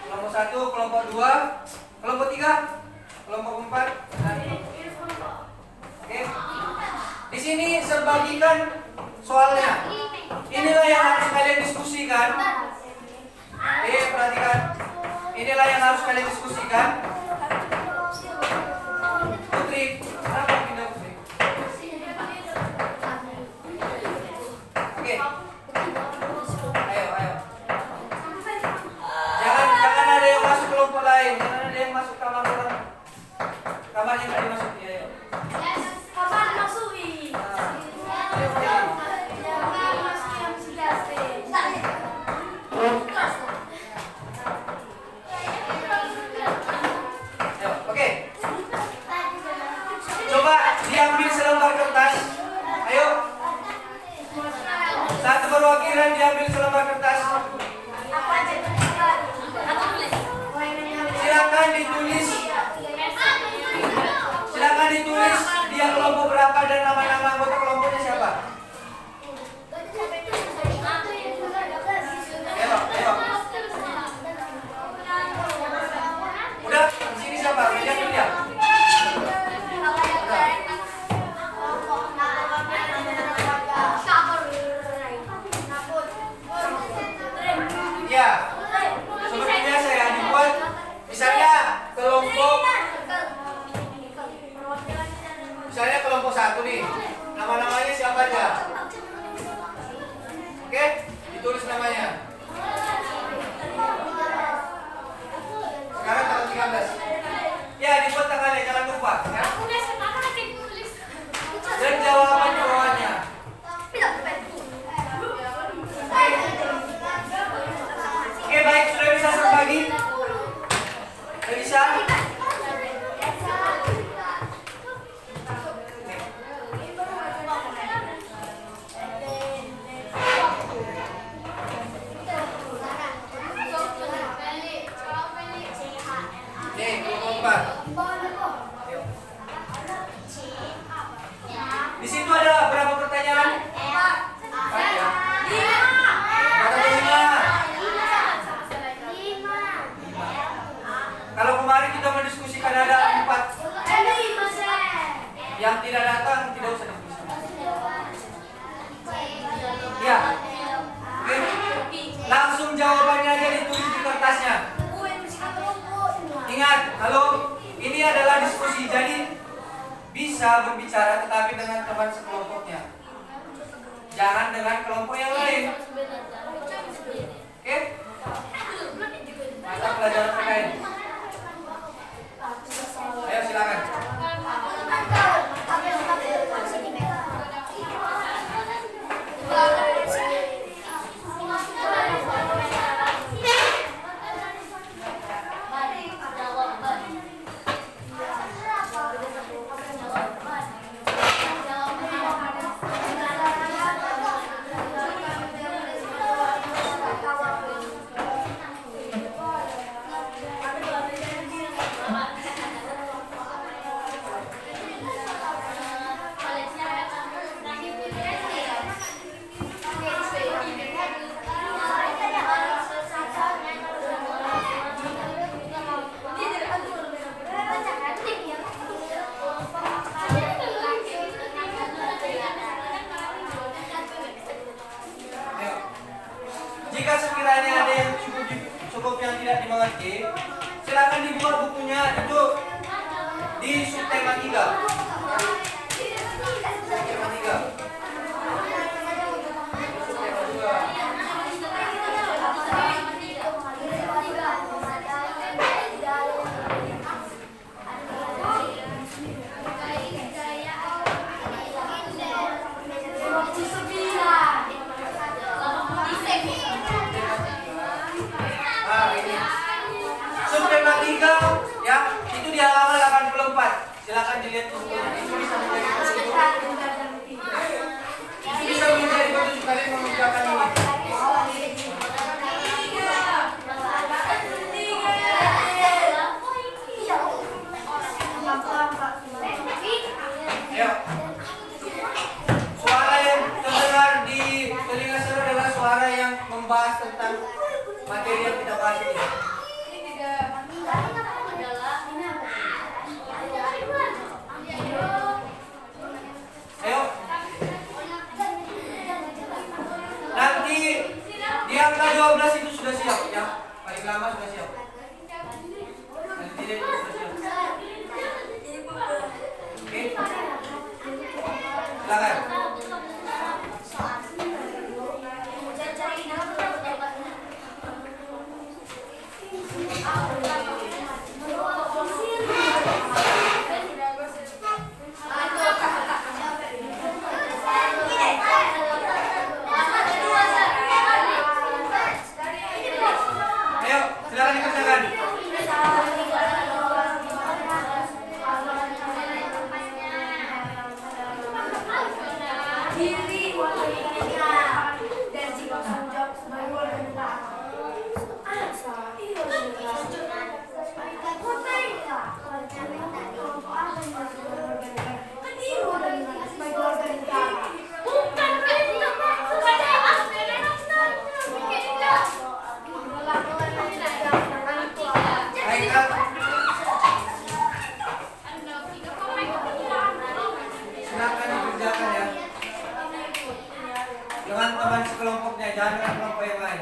Kelompok 1, kelompok 2, kelompok 3, kelompok 4. Oke. Di sini serbagikan soalnya. Inilah yang harus kalian diskusikan. Perhatikan. Inilah yang harus kalian diskusikan. Putri, kenapa pindah Putri? Oke. Ayo. Jangan ada yang masuk kelompok lain. Jangan ada yang masuk kamar orang. Kamarnya nggak dimasuki. Ayo. Oke. Coba diambil selembar kertas. Ayo. Satu perwakilan diambil selembar kertas. Silakan ditulis dia kelompok berapa dan nama-nama anggota kelompoknya siapa. Ayo. Udah, di sini siapa? Lihat dulu ya. Ya. Seperti biasa ya, dibuat misalnya kelompok 1 nih. Nama-namanya siapa aja? Oke, ditulis namanya. Sekarang tanggal 13. Ya, dibuat tanggalnya, jangan lupa ya. Dan jawaban di bawahnya. Oke, baik, sudah bisa berbagi? Sudah bisa? Di situ ada berapa pertanyaan? 4 ya. 5. Kalau kemarin kita mendiskusikan ada 4. Yang tidak datang tidak usah diskusi. Ya. Oke. Langsung jawabannya aja ditulis di kertasnya. Ingat, halo, ini adalah diskusi. Jadi bisa berbicara tetapi dengan teman sekelompoknya. Jangan dengan kelompok yang lain. Oke? Mata pelajaran terkait. Ayo silakan. sekiranya ada yang cukup yang tidak dimengerti, silakan dibuka bukunya itu di subtema 3. Subtema 3. Subtema 3 ya, itu di halaman 84. Silakan dilihat bukunya. Itu bisa menjadi petunjuk. Itu bisa menjadi petunjuk kalian mengerjakan ini. Ayo. Suara yang terdengar di telinga saudara adalah suara yang membahas tentang materi yang kita bahas ini. Ayo. Nanti di angka 12 itu sudah siap ya. Paling lama sudah siap. Nanti dia sudah siap. Oke. Silakan. Ayo, silakan dikerjakan. Baiklah. Silakan dikerjakan ya. Dengan teman sekelompoknya, jangan dengan kelompok yang lain.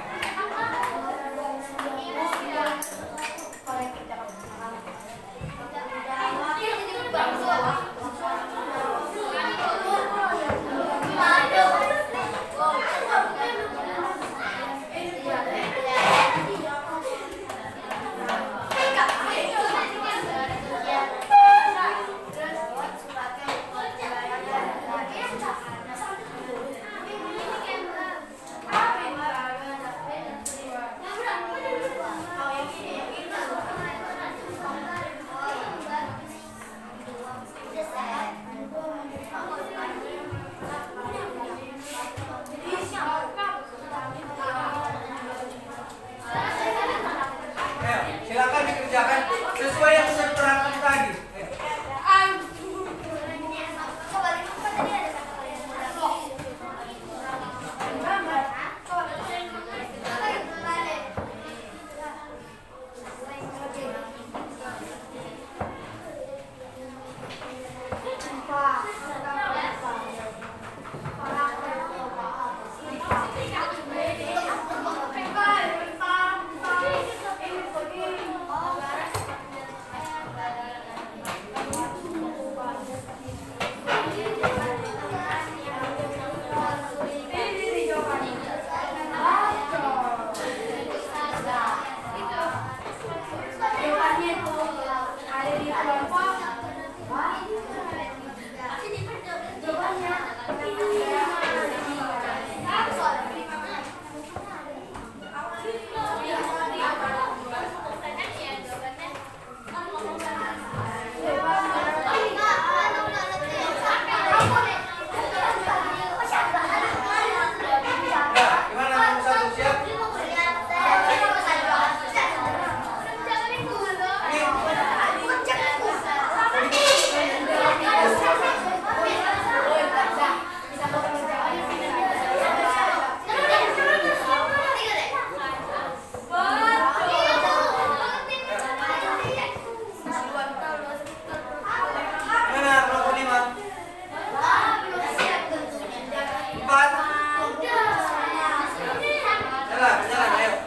Silakan dikerjakan sesuai yang saya terangkan tadi. Jalan, ayo.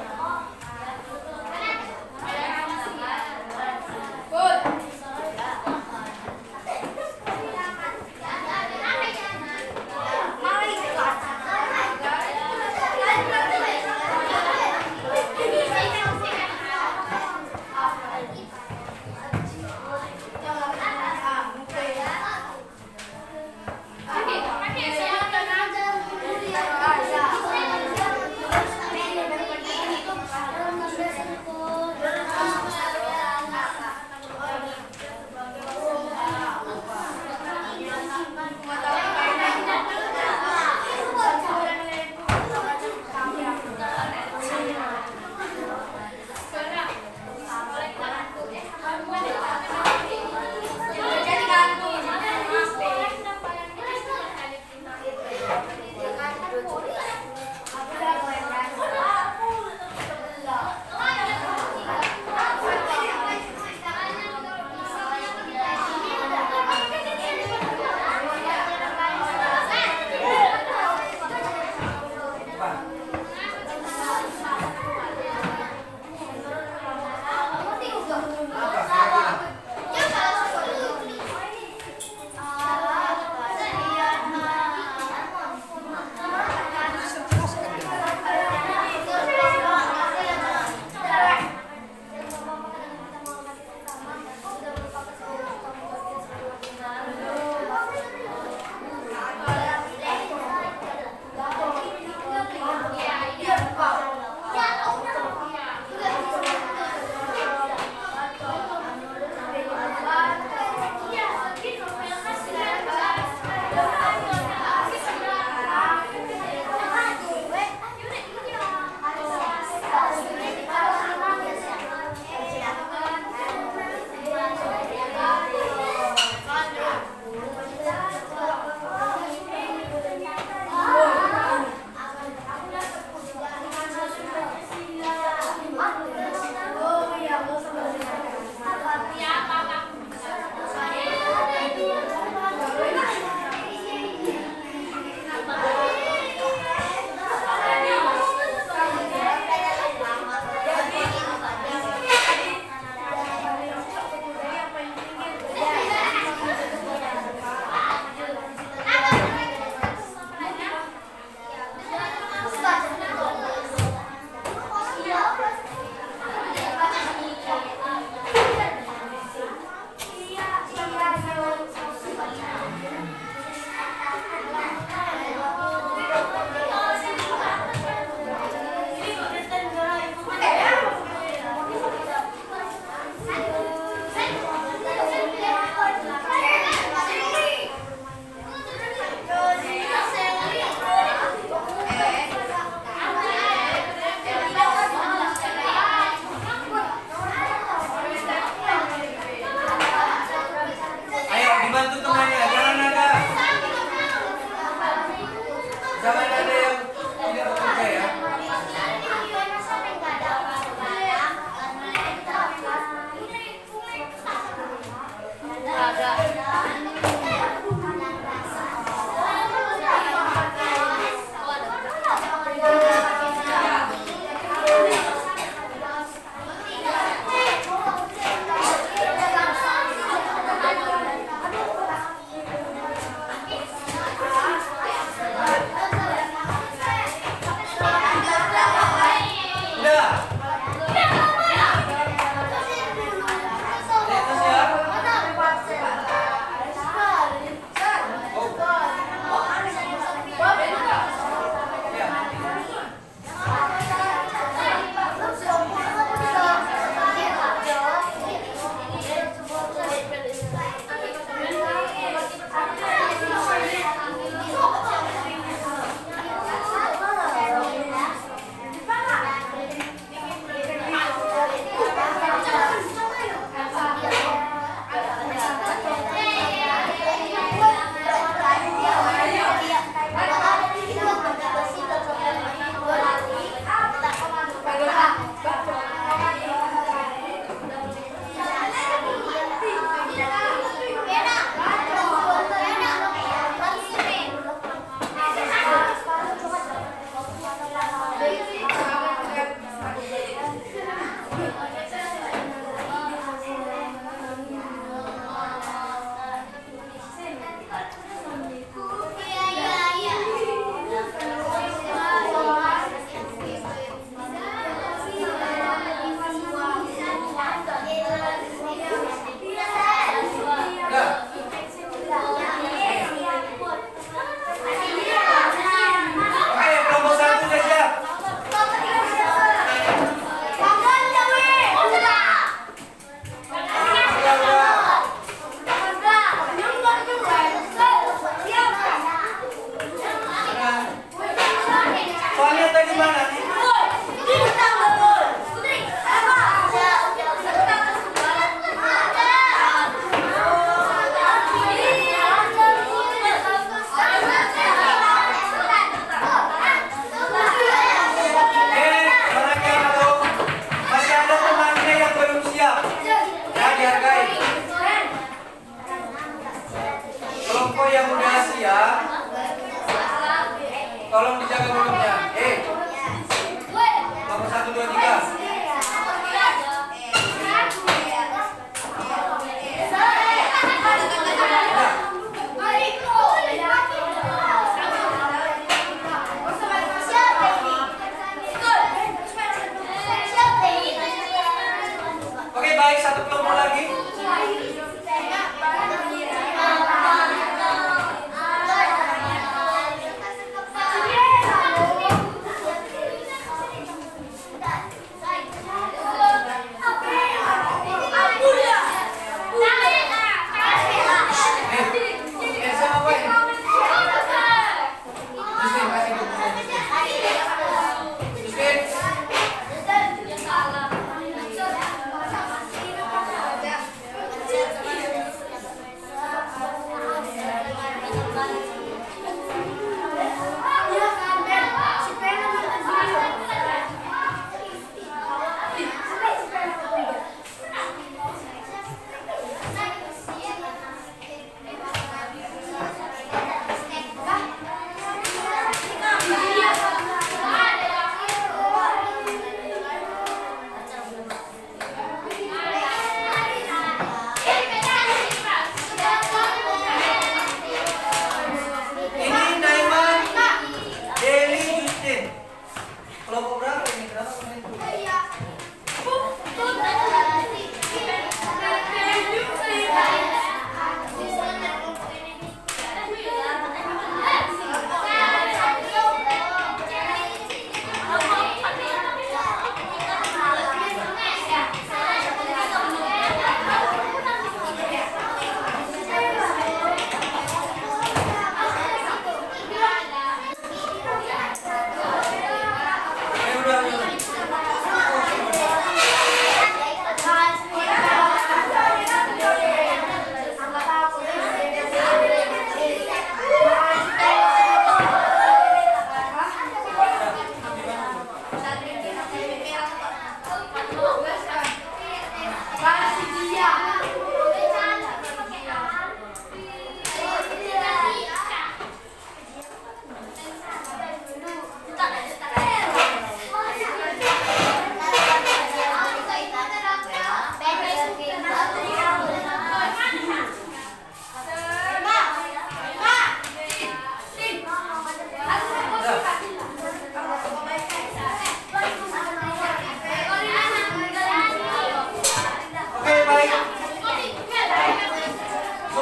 baik, satu kelompok lagi.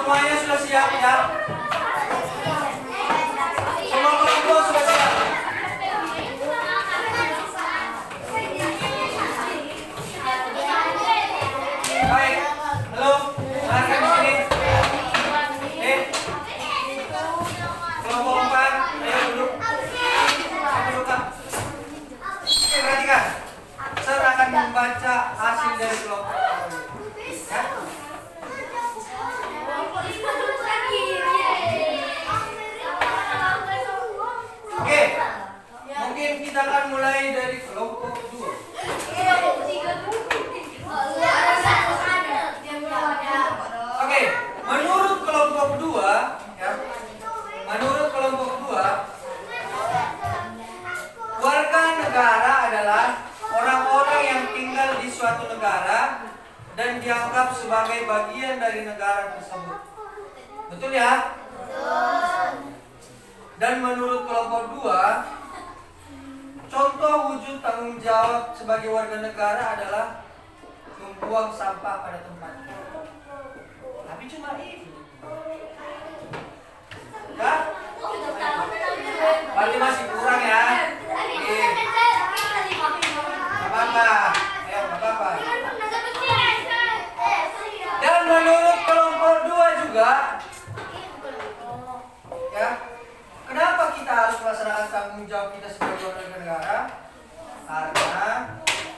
Semuanya sudah siap ya? Semua kelompok sudah siap? Baik, halo, silahkan di sini. Kelompok 4, ayo duduk. Duduk, Kak. Oke, perhatikan. Saya akan membaca hasil dari kelompok. Ya. Oke, mungkin kita akan mulai dari kelompok 2. Oke, menurut kelompok 2, ya, menurut kelompok 2, warga negara adalah orang-orang yang tinggal di suatu negara dan dianggap sebagai bagian dari negara tersebut. Betul ya? Dan menurut kelompok 2, contoh wujud tanggung jawab sebagai warga negara adalah membuang sampah pada tempatnya. Tapi cuma itu. Ya? Berarti masih kurang ya? Gak apa-apa. Ayo, gak apa-apa. Dan menurut kelompok 2 juga, ya, kenapa kita harus melaksanakan tanggung jawab kita sebagai warga negara? Karena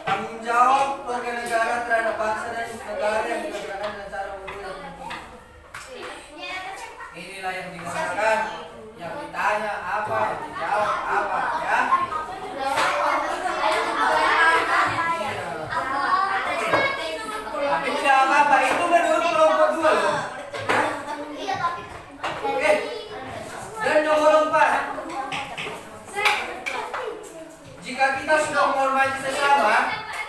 tanggung jawab warga negara terhadap bangsa dan negara yang dilaksanakan dengan cara berbeda. Inilah yang dikatakan, yang ditanya apa, yang dijawab apa, ya. Tapi tidak apa-apa, itu menurut kelompok 2 loh. Oke. Dan nomor 4, jika kita sudah menghormati sesama,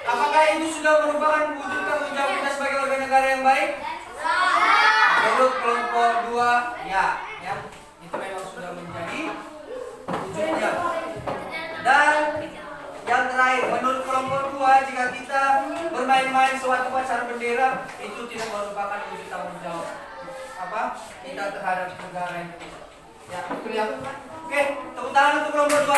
apakah itu sudah merupakan wujud tanggung jawab kita sebagai warga negara yang baik? Menurut kelompok 2, ya, itu memang sudah menjadi wujudnya. Dan yang terakhir, menurut kelompok 2, jika kita bermain bermain-main sewaktu upacara bendera itu tidak merupakan wujud tanggung jawab kita terhadap negara Indonesia. Ya, betul ya. Oke, tepuk tangan untuk kelompok 2.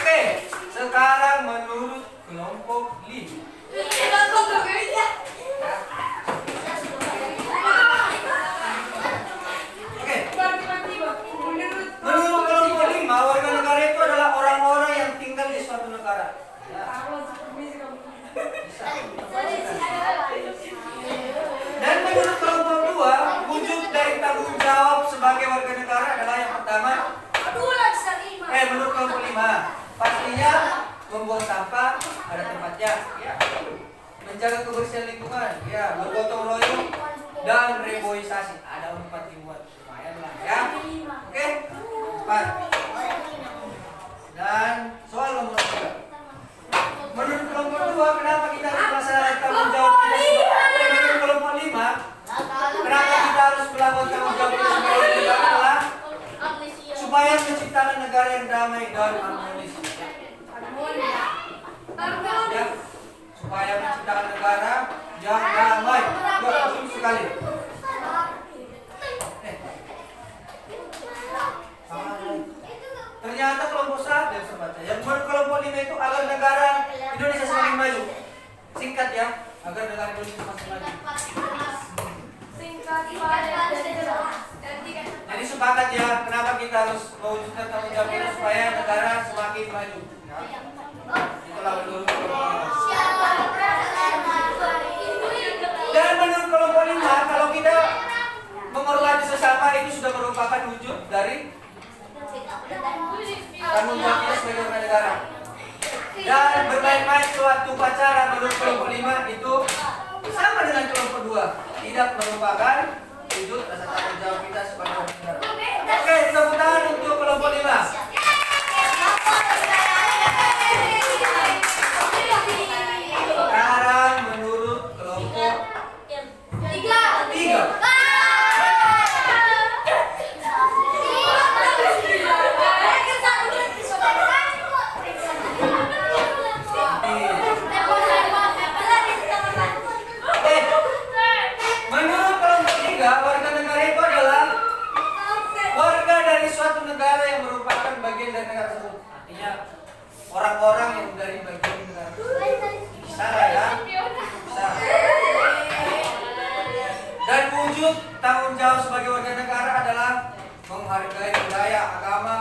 Oke, sekarang menurut kelompok 5. Menurut kelompok 5, warga negara itu adalah orang-orang yang tinggal di suatu negara. Ya. Dan menurut kelompok 2, wujud dari tanggung jawab sebagai warga negara adalah yang pertama. Menurut kelompok 5, pastinya membuang sampah ada tempatnya. Ya. Menjaga kebersihan lingkungan, ya, bergotong royong dan reboisasi. Ada 4 ribuan, lumayan lah ya. Oke, 4. Dan soal nomor 3. Menurut kelompok 2, kenapa kita harus melaksanakan tanggung jawab kita menurut kelompok 5, kenapa kita harus melakukan tanggung jawab kita sebagai negara adalah supaya menciptakan negara yang damai dan harmonis. Ya, supaya menciptakan negara yang damai. Betul sekali. Ternyata kelompok 1 yang semacam yang menurut kelompok 5 itu agar negara Indonesia semakin maju. Singkat ya, agar negara Indonesia semakin maju. Jadi sepakat ya, kenapa kita harus mewujudkan tanggung jawab kita supaya negara semakin maju. Ya. Itulah menurut kelompok 5. Dan menurut kelompok 5, kalau kita menghormati sesama itu sudah merupakan wujud dari tanggung jawab kita sebagai warga negara. Dan bermain-main suatu upacara menurut kelompok 5 itu sama dengan kelompok 2, tidak merupakan wujud rasa tanggung jawab kita sebagai warga negara. Oke, tepuk tangan untuk kelompok 5. Sekarang menurut kelompok 3. Menurut kelompok 3, warga negara itu adalah warga dari suatu negara yang merupakan bagian dari negara tersebut. Artinya orang-orang yang dari bagian negara tersebut. Bisa ya? Bisa. Dan wujud tanggung jawab sebagai warga negara adalah menghargai budaya, agama,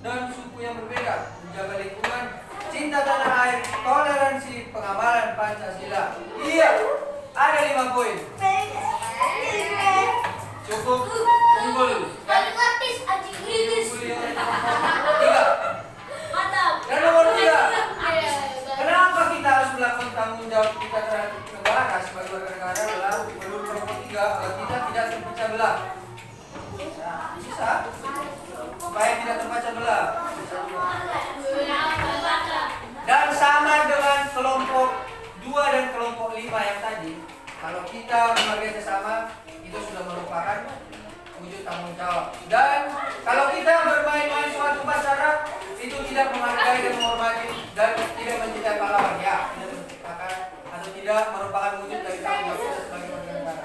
dan suku yang berbeda, menjaga lingkungan, cinta tanah air, toleransi, pengamalan Pancasila. Iya, ada 5 poin. Cukup, unggul. Dan nomor 3, kenapa kita harus melakukan tanggung jawab kita terhadap negara sebagai warga negara adalah menurut kelompok 3 agar kita tidak terpecah belah. Nah, bisa supaya tidak terpecah belah. Dan sama dengan kelompok 2 dan kelompok 5 yang tadi, kalau kita menghargai sesama itu sudah merupakan wujud tanggung jawab. Dan kalau kita bermain-main suatu upacara itu tidak menghargai dan menghormati dan tidak mencintai pahlawan, ya, tidak menciptakan atau tidak merupakan wujud dari tanggung jawab kita sebagai warga negara.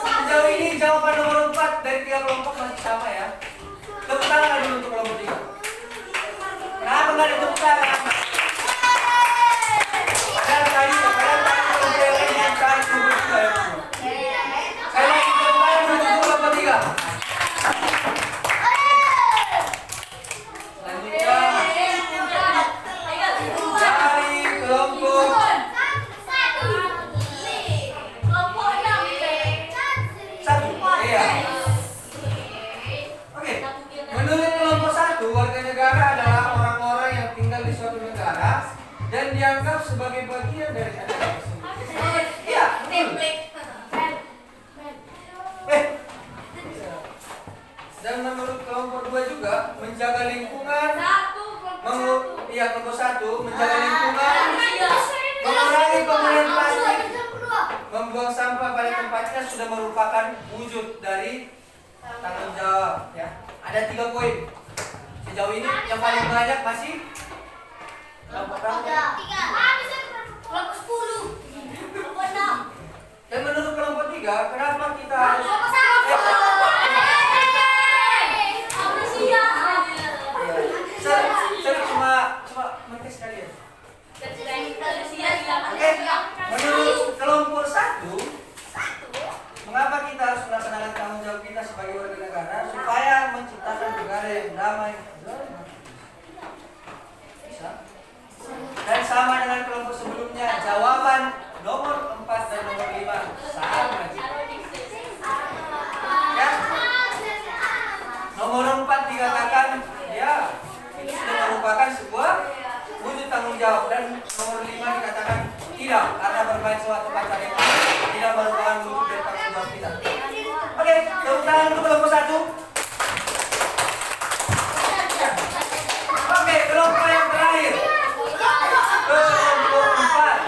Sejauh ini jawaban nomor 4 dari 3 kelompok masih sama ya. Tepuk tangan dulu untuk kelompok 3. Kenapa nggak ada tepuk tangan? Padahal tadi kelompok yang lain yang tadi kelompok 3 ya. Saya lagi tepuk tangan dulu untuk kelompok 3. Selanjutnya dari kelompok 1. Iya. Oke. Menurut kelompok 1, warga negara adalah orang-orang yang tinggal di suatu negara dan dianggap sebagai bagian dari negara tersebut. Iya, betul. Dan menurut kelompok 2 juga menjaga lingkungan. Kelompok 1 menjaga lingkungan, mengurangi penggunaan plastik, membuang sampah pada tempatnya sudah merupakan wujud dari tanggung jawab. Ya, ada 3 poin. sejauh ini yang paling banyak masih berapa? Tiga. Ah, bisa kelompok 10. Kelompok 6. Dan menurut kelompok 3, kenapa kita harus Kelompok 1. Saya cuma mentes kalian. Oke, menurut kelompok 1, mengapa kita harus melaksanakan tanggung jawab kita sebagai warga negara supaya menciptakan negara yang damai? Bisa. Dan sama dengan kelompok sebelumnya, jawaban nomor 4 dan nomor 5 sama. Ya. Nomor 4 dikatakan ya itu sudah merupakan sebuah wujud tanggung jawab, dan nomor 5 dikatakan tidak, karena bermain suatu pacar itu tidak merupakan wujud dari tanggung jawab kita. Oke, tepuk tangan untuk kelompok 1. Oke, kelompok yang terakhir, kelompok 4.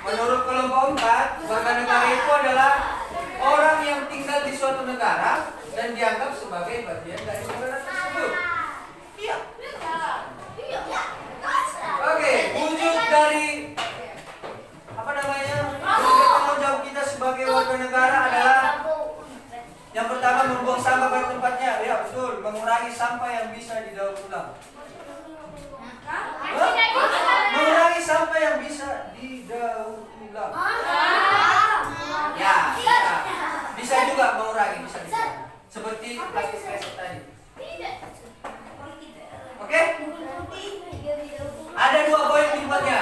Menurut kelompok 4, warga negara itu adalah orang yang tinggal di suatu negara dan dianggap sebagai bagian dari negara tersebut. Iya. Oke, wujud dari apa namanya? Wujud tanggung jawab kita sebagai warga negara adalah yang pertama, membuang sampah pada tempatnya. Ya, betul. Mengurangi sampah yang bisa didaur ulang. Mengurangi sampah yang bisa didaur ulang. Ya, bisa juga mengurangi, bisa. Seperti plastik kresek tadi. Oke? Ada 2 poin di tempatnya.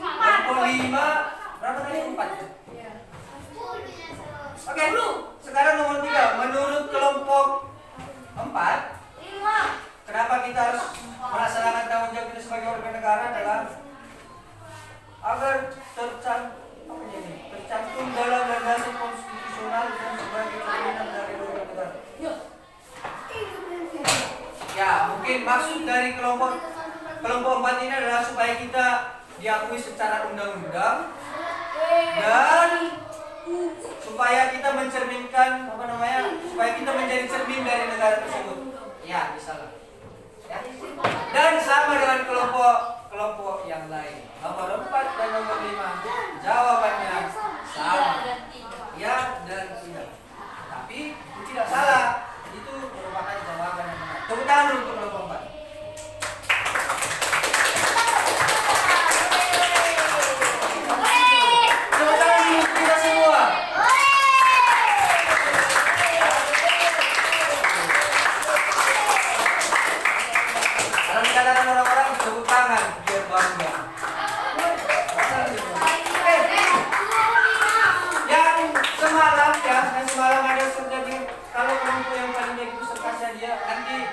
Kelompok 5, berapa tadi? 4. Oke, sekarang nomor 3. Menurut kelompok 4, kenapa kita harus melaksanakan tanggung jawab kita sebagai warga negara adalah agar tercantum dalam landasan konstitusional dan sebagai cerminan dari warga negara. Ya, mungkin maksud dari kelompok 4 ini adalah supaya kita diakui secara undang-undang dan supaya kita mencerminkan supaya kita menjadi cermin dari negara tersebut. Ya, misalnya. Ya. Dan sama dengan kelompok yang lain. Nomor 4 dan nomor 5 jawabannya sama. Ya dan tidak. Tapi itu tidak salah. Itu merupakan jawaban yang benar. Tepuk tangan untuk kelompok 4. Tepuk tangan untuk kita semua. Kalau dikatakan orang-orang tepuk tangan biar bangga. Yang semalam ada terjadi, kalau kelompok yang paling baik itu serkasnya dia nanti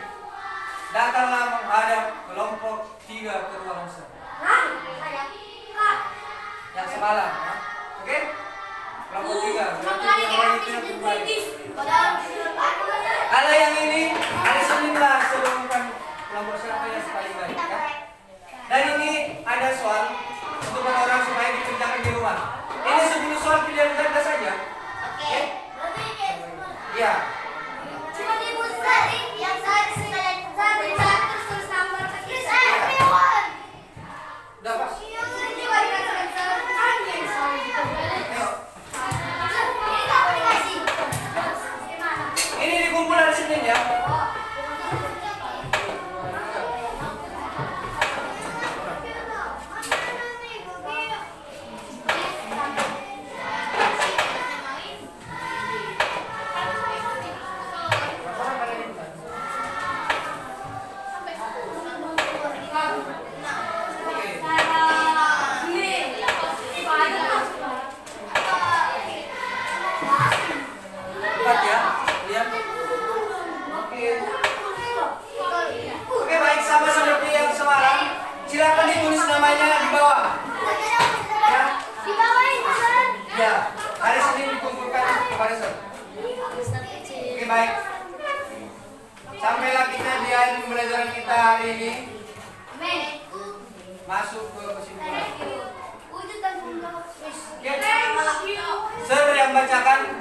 datanglah menghadap kelompok 3 ke ruangan ser. Yang semalam, ya. Oke? Kelompok 3. Kalau yang ini hari Senin lah sebelumkan kelompok siapa yang paling baik, ya. Dan ini ada soal untuk orang supaya dikerjakan di rumah. Ini 10 soal pilihan ganda saja. Oke? Iya. Cuma dibuat yang saya terus nomor ketiga. Udah pas. Ini dikumpul hari Senin ya. Empat ya, lihat. Oke, baik, sama seperti yang semalam. Silakan ditulis namanya di bawah. Ya. Di bawah itu kan? Ya, hari Senin dikumpulkan kepada Ser. Oke, baik. Sampailah kita di akhir pembelajaran kita hari ini. Masuk ke kesimpulan. Wujud tanggung jawab. Oke. Ser yang bacakan.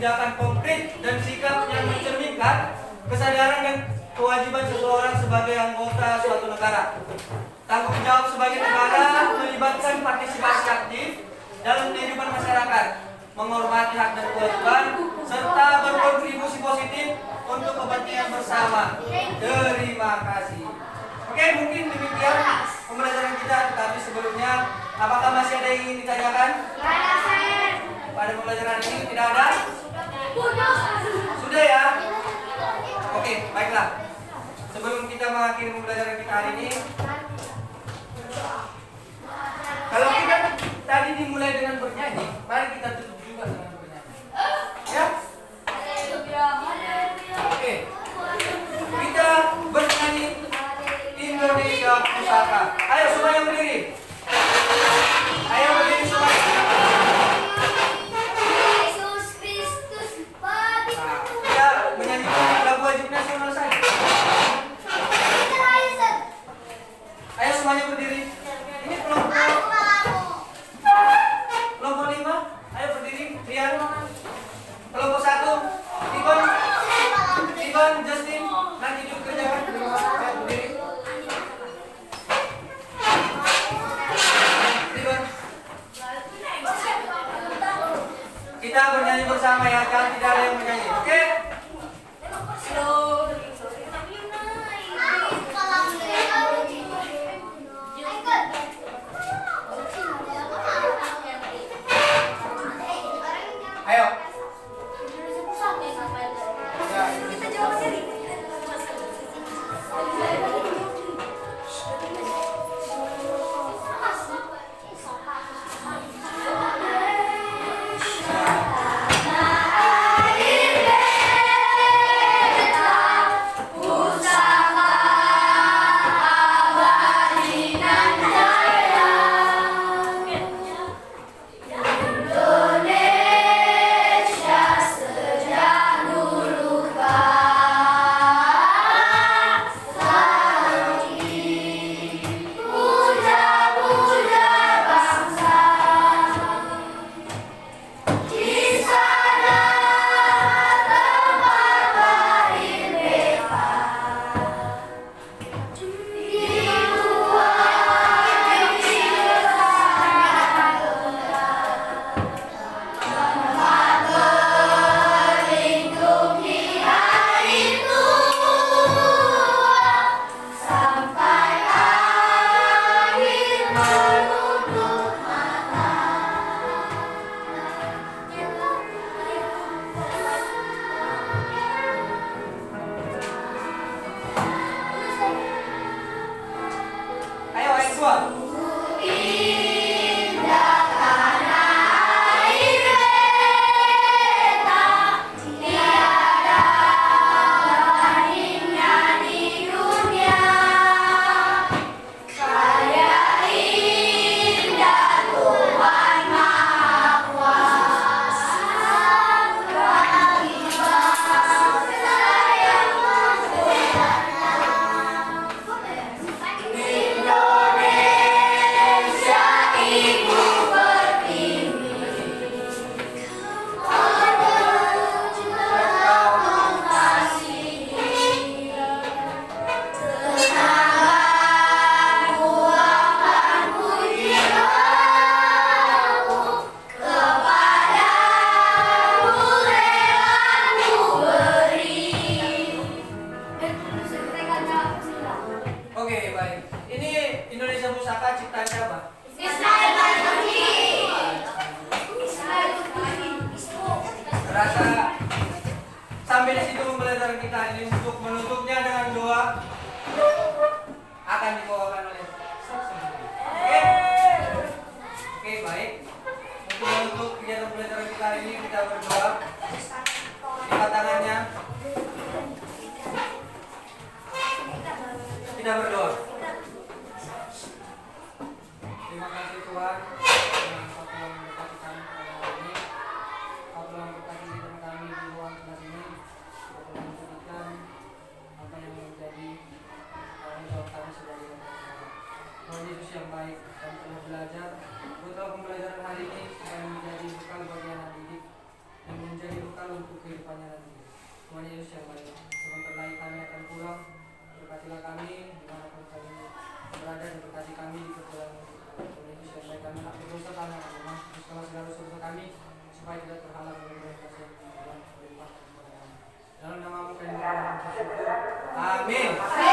tindakan konkret dan sikap yang mencerminkan kesadaran dan kewajiban seseorang sebagai anggota suatu negara. Tanggung jawab sebagai negara melibatkan partisipasi aktif dalam kehidupan masyarakat, menghormati hak dan kewajiban, serta berkontribusi positif untuk kepentingan bersama. Terima kasih. Oke, mungkin demikian pembelajaran kita, tetapi sebelumnya apakah masih ada yang ingin ditanyakan? Pada pembelajaran ini tidak ada? Sudah ya? Oke, baiklah. Sebelum kita mengakhiri pembelajaran kita hari ini, kalau kita tadi dimulai dengan bernyanyi, mari kita tutup juga dengan bernyanyi. Ya? Oke. Kita bernyanyi Indonesia Pusaka. Ayo semuanya berdiri. Ayo berdiri semuanya. Yesus Kristus babi. Nah, kita menyanyikan lagu wajib nasional saja. Ayo semuanya berdiri. Ini kelompok 5. Ayo berdiri. Rian. Kelompok 1. Ivan, Justin. Nanti juga kerjakan. Ayo berdiri. Ivan. Kita bernyanyi bersama ya, kan tidak ada yang menyanyi. Oke? Ayo. Sampai di situ pembelajaran kita ini. Untuk menutupnya dengan doa akan dibawakan oleh saksi. Oke, baik. Untuk menutup kegiatan pembelajaran kita ini, kita berdoa. Lipat tangannya. Kita berdoa. Terima kasih Tuhan. Kau telah memberkati kami pada hari ini. Kau telah memberkati kehidupan kami di ruang kelas ini. Kau telah menjadikan apa yang menjadi tanggung jawab kami sebagai manusia. Tuhan Yesus yang baik, kami telah belajar. Buatlah pembelajaran hari ini supaya menjadi bekal bagi anak didik dan menjadi bekal untuk kehidupannya nanti. Tuhan Yesus yang baik, sebentar lagi kami akan pulang. Berkatilah kami dimanapun kami berada dan berkati kami di perjalanan kita. Tuhan Yesus yang baik, kami tak berdosa karena memang teruskanlah segala dosa kami supaya tidak terhalang oleh kasih yang Tuhan berikan kepada kami. Dalam namamu kami berdoa. Amin.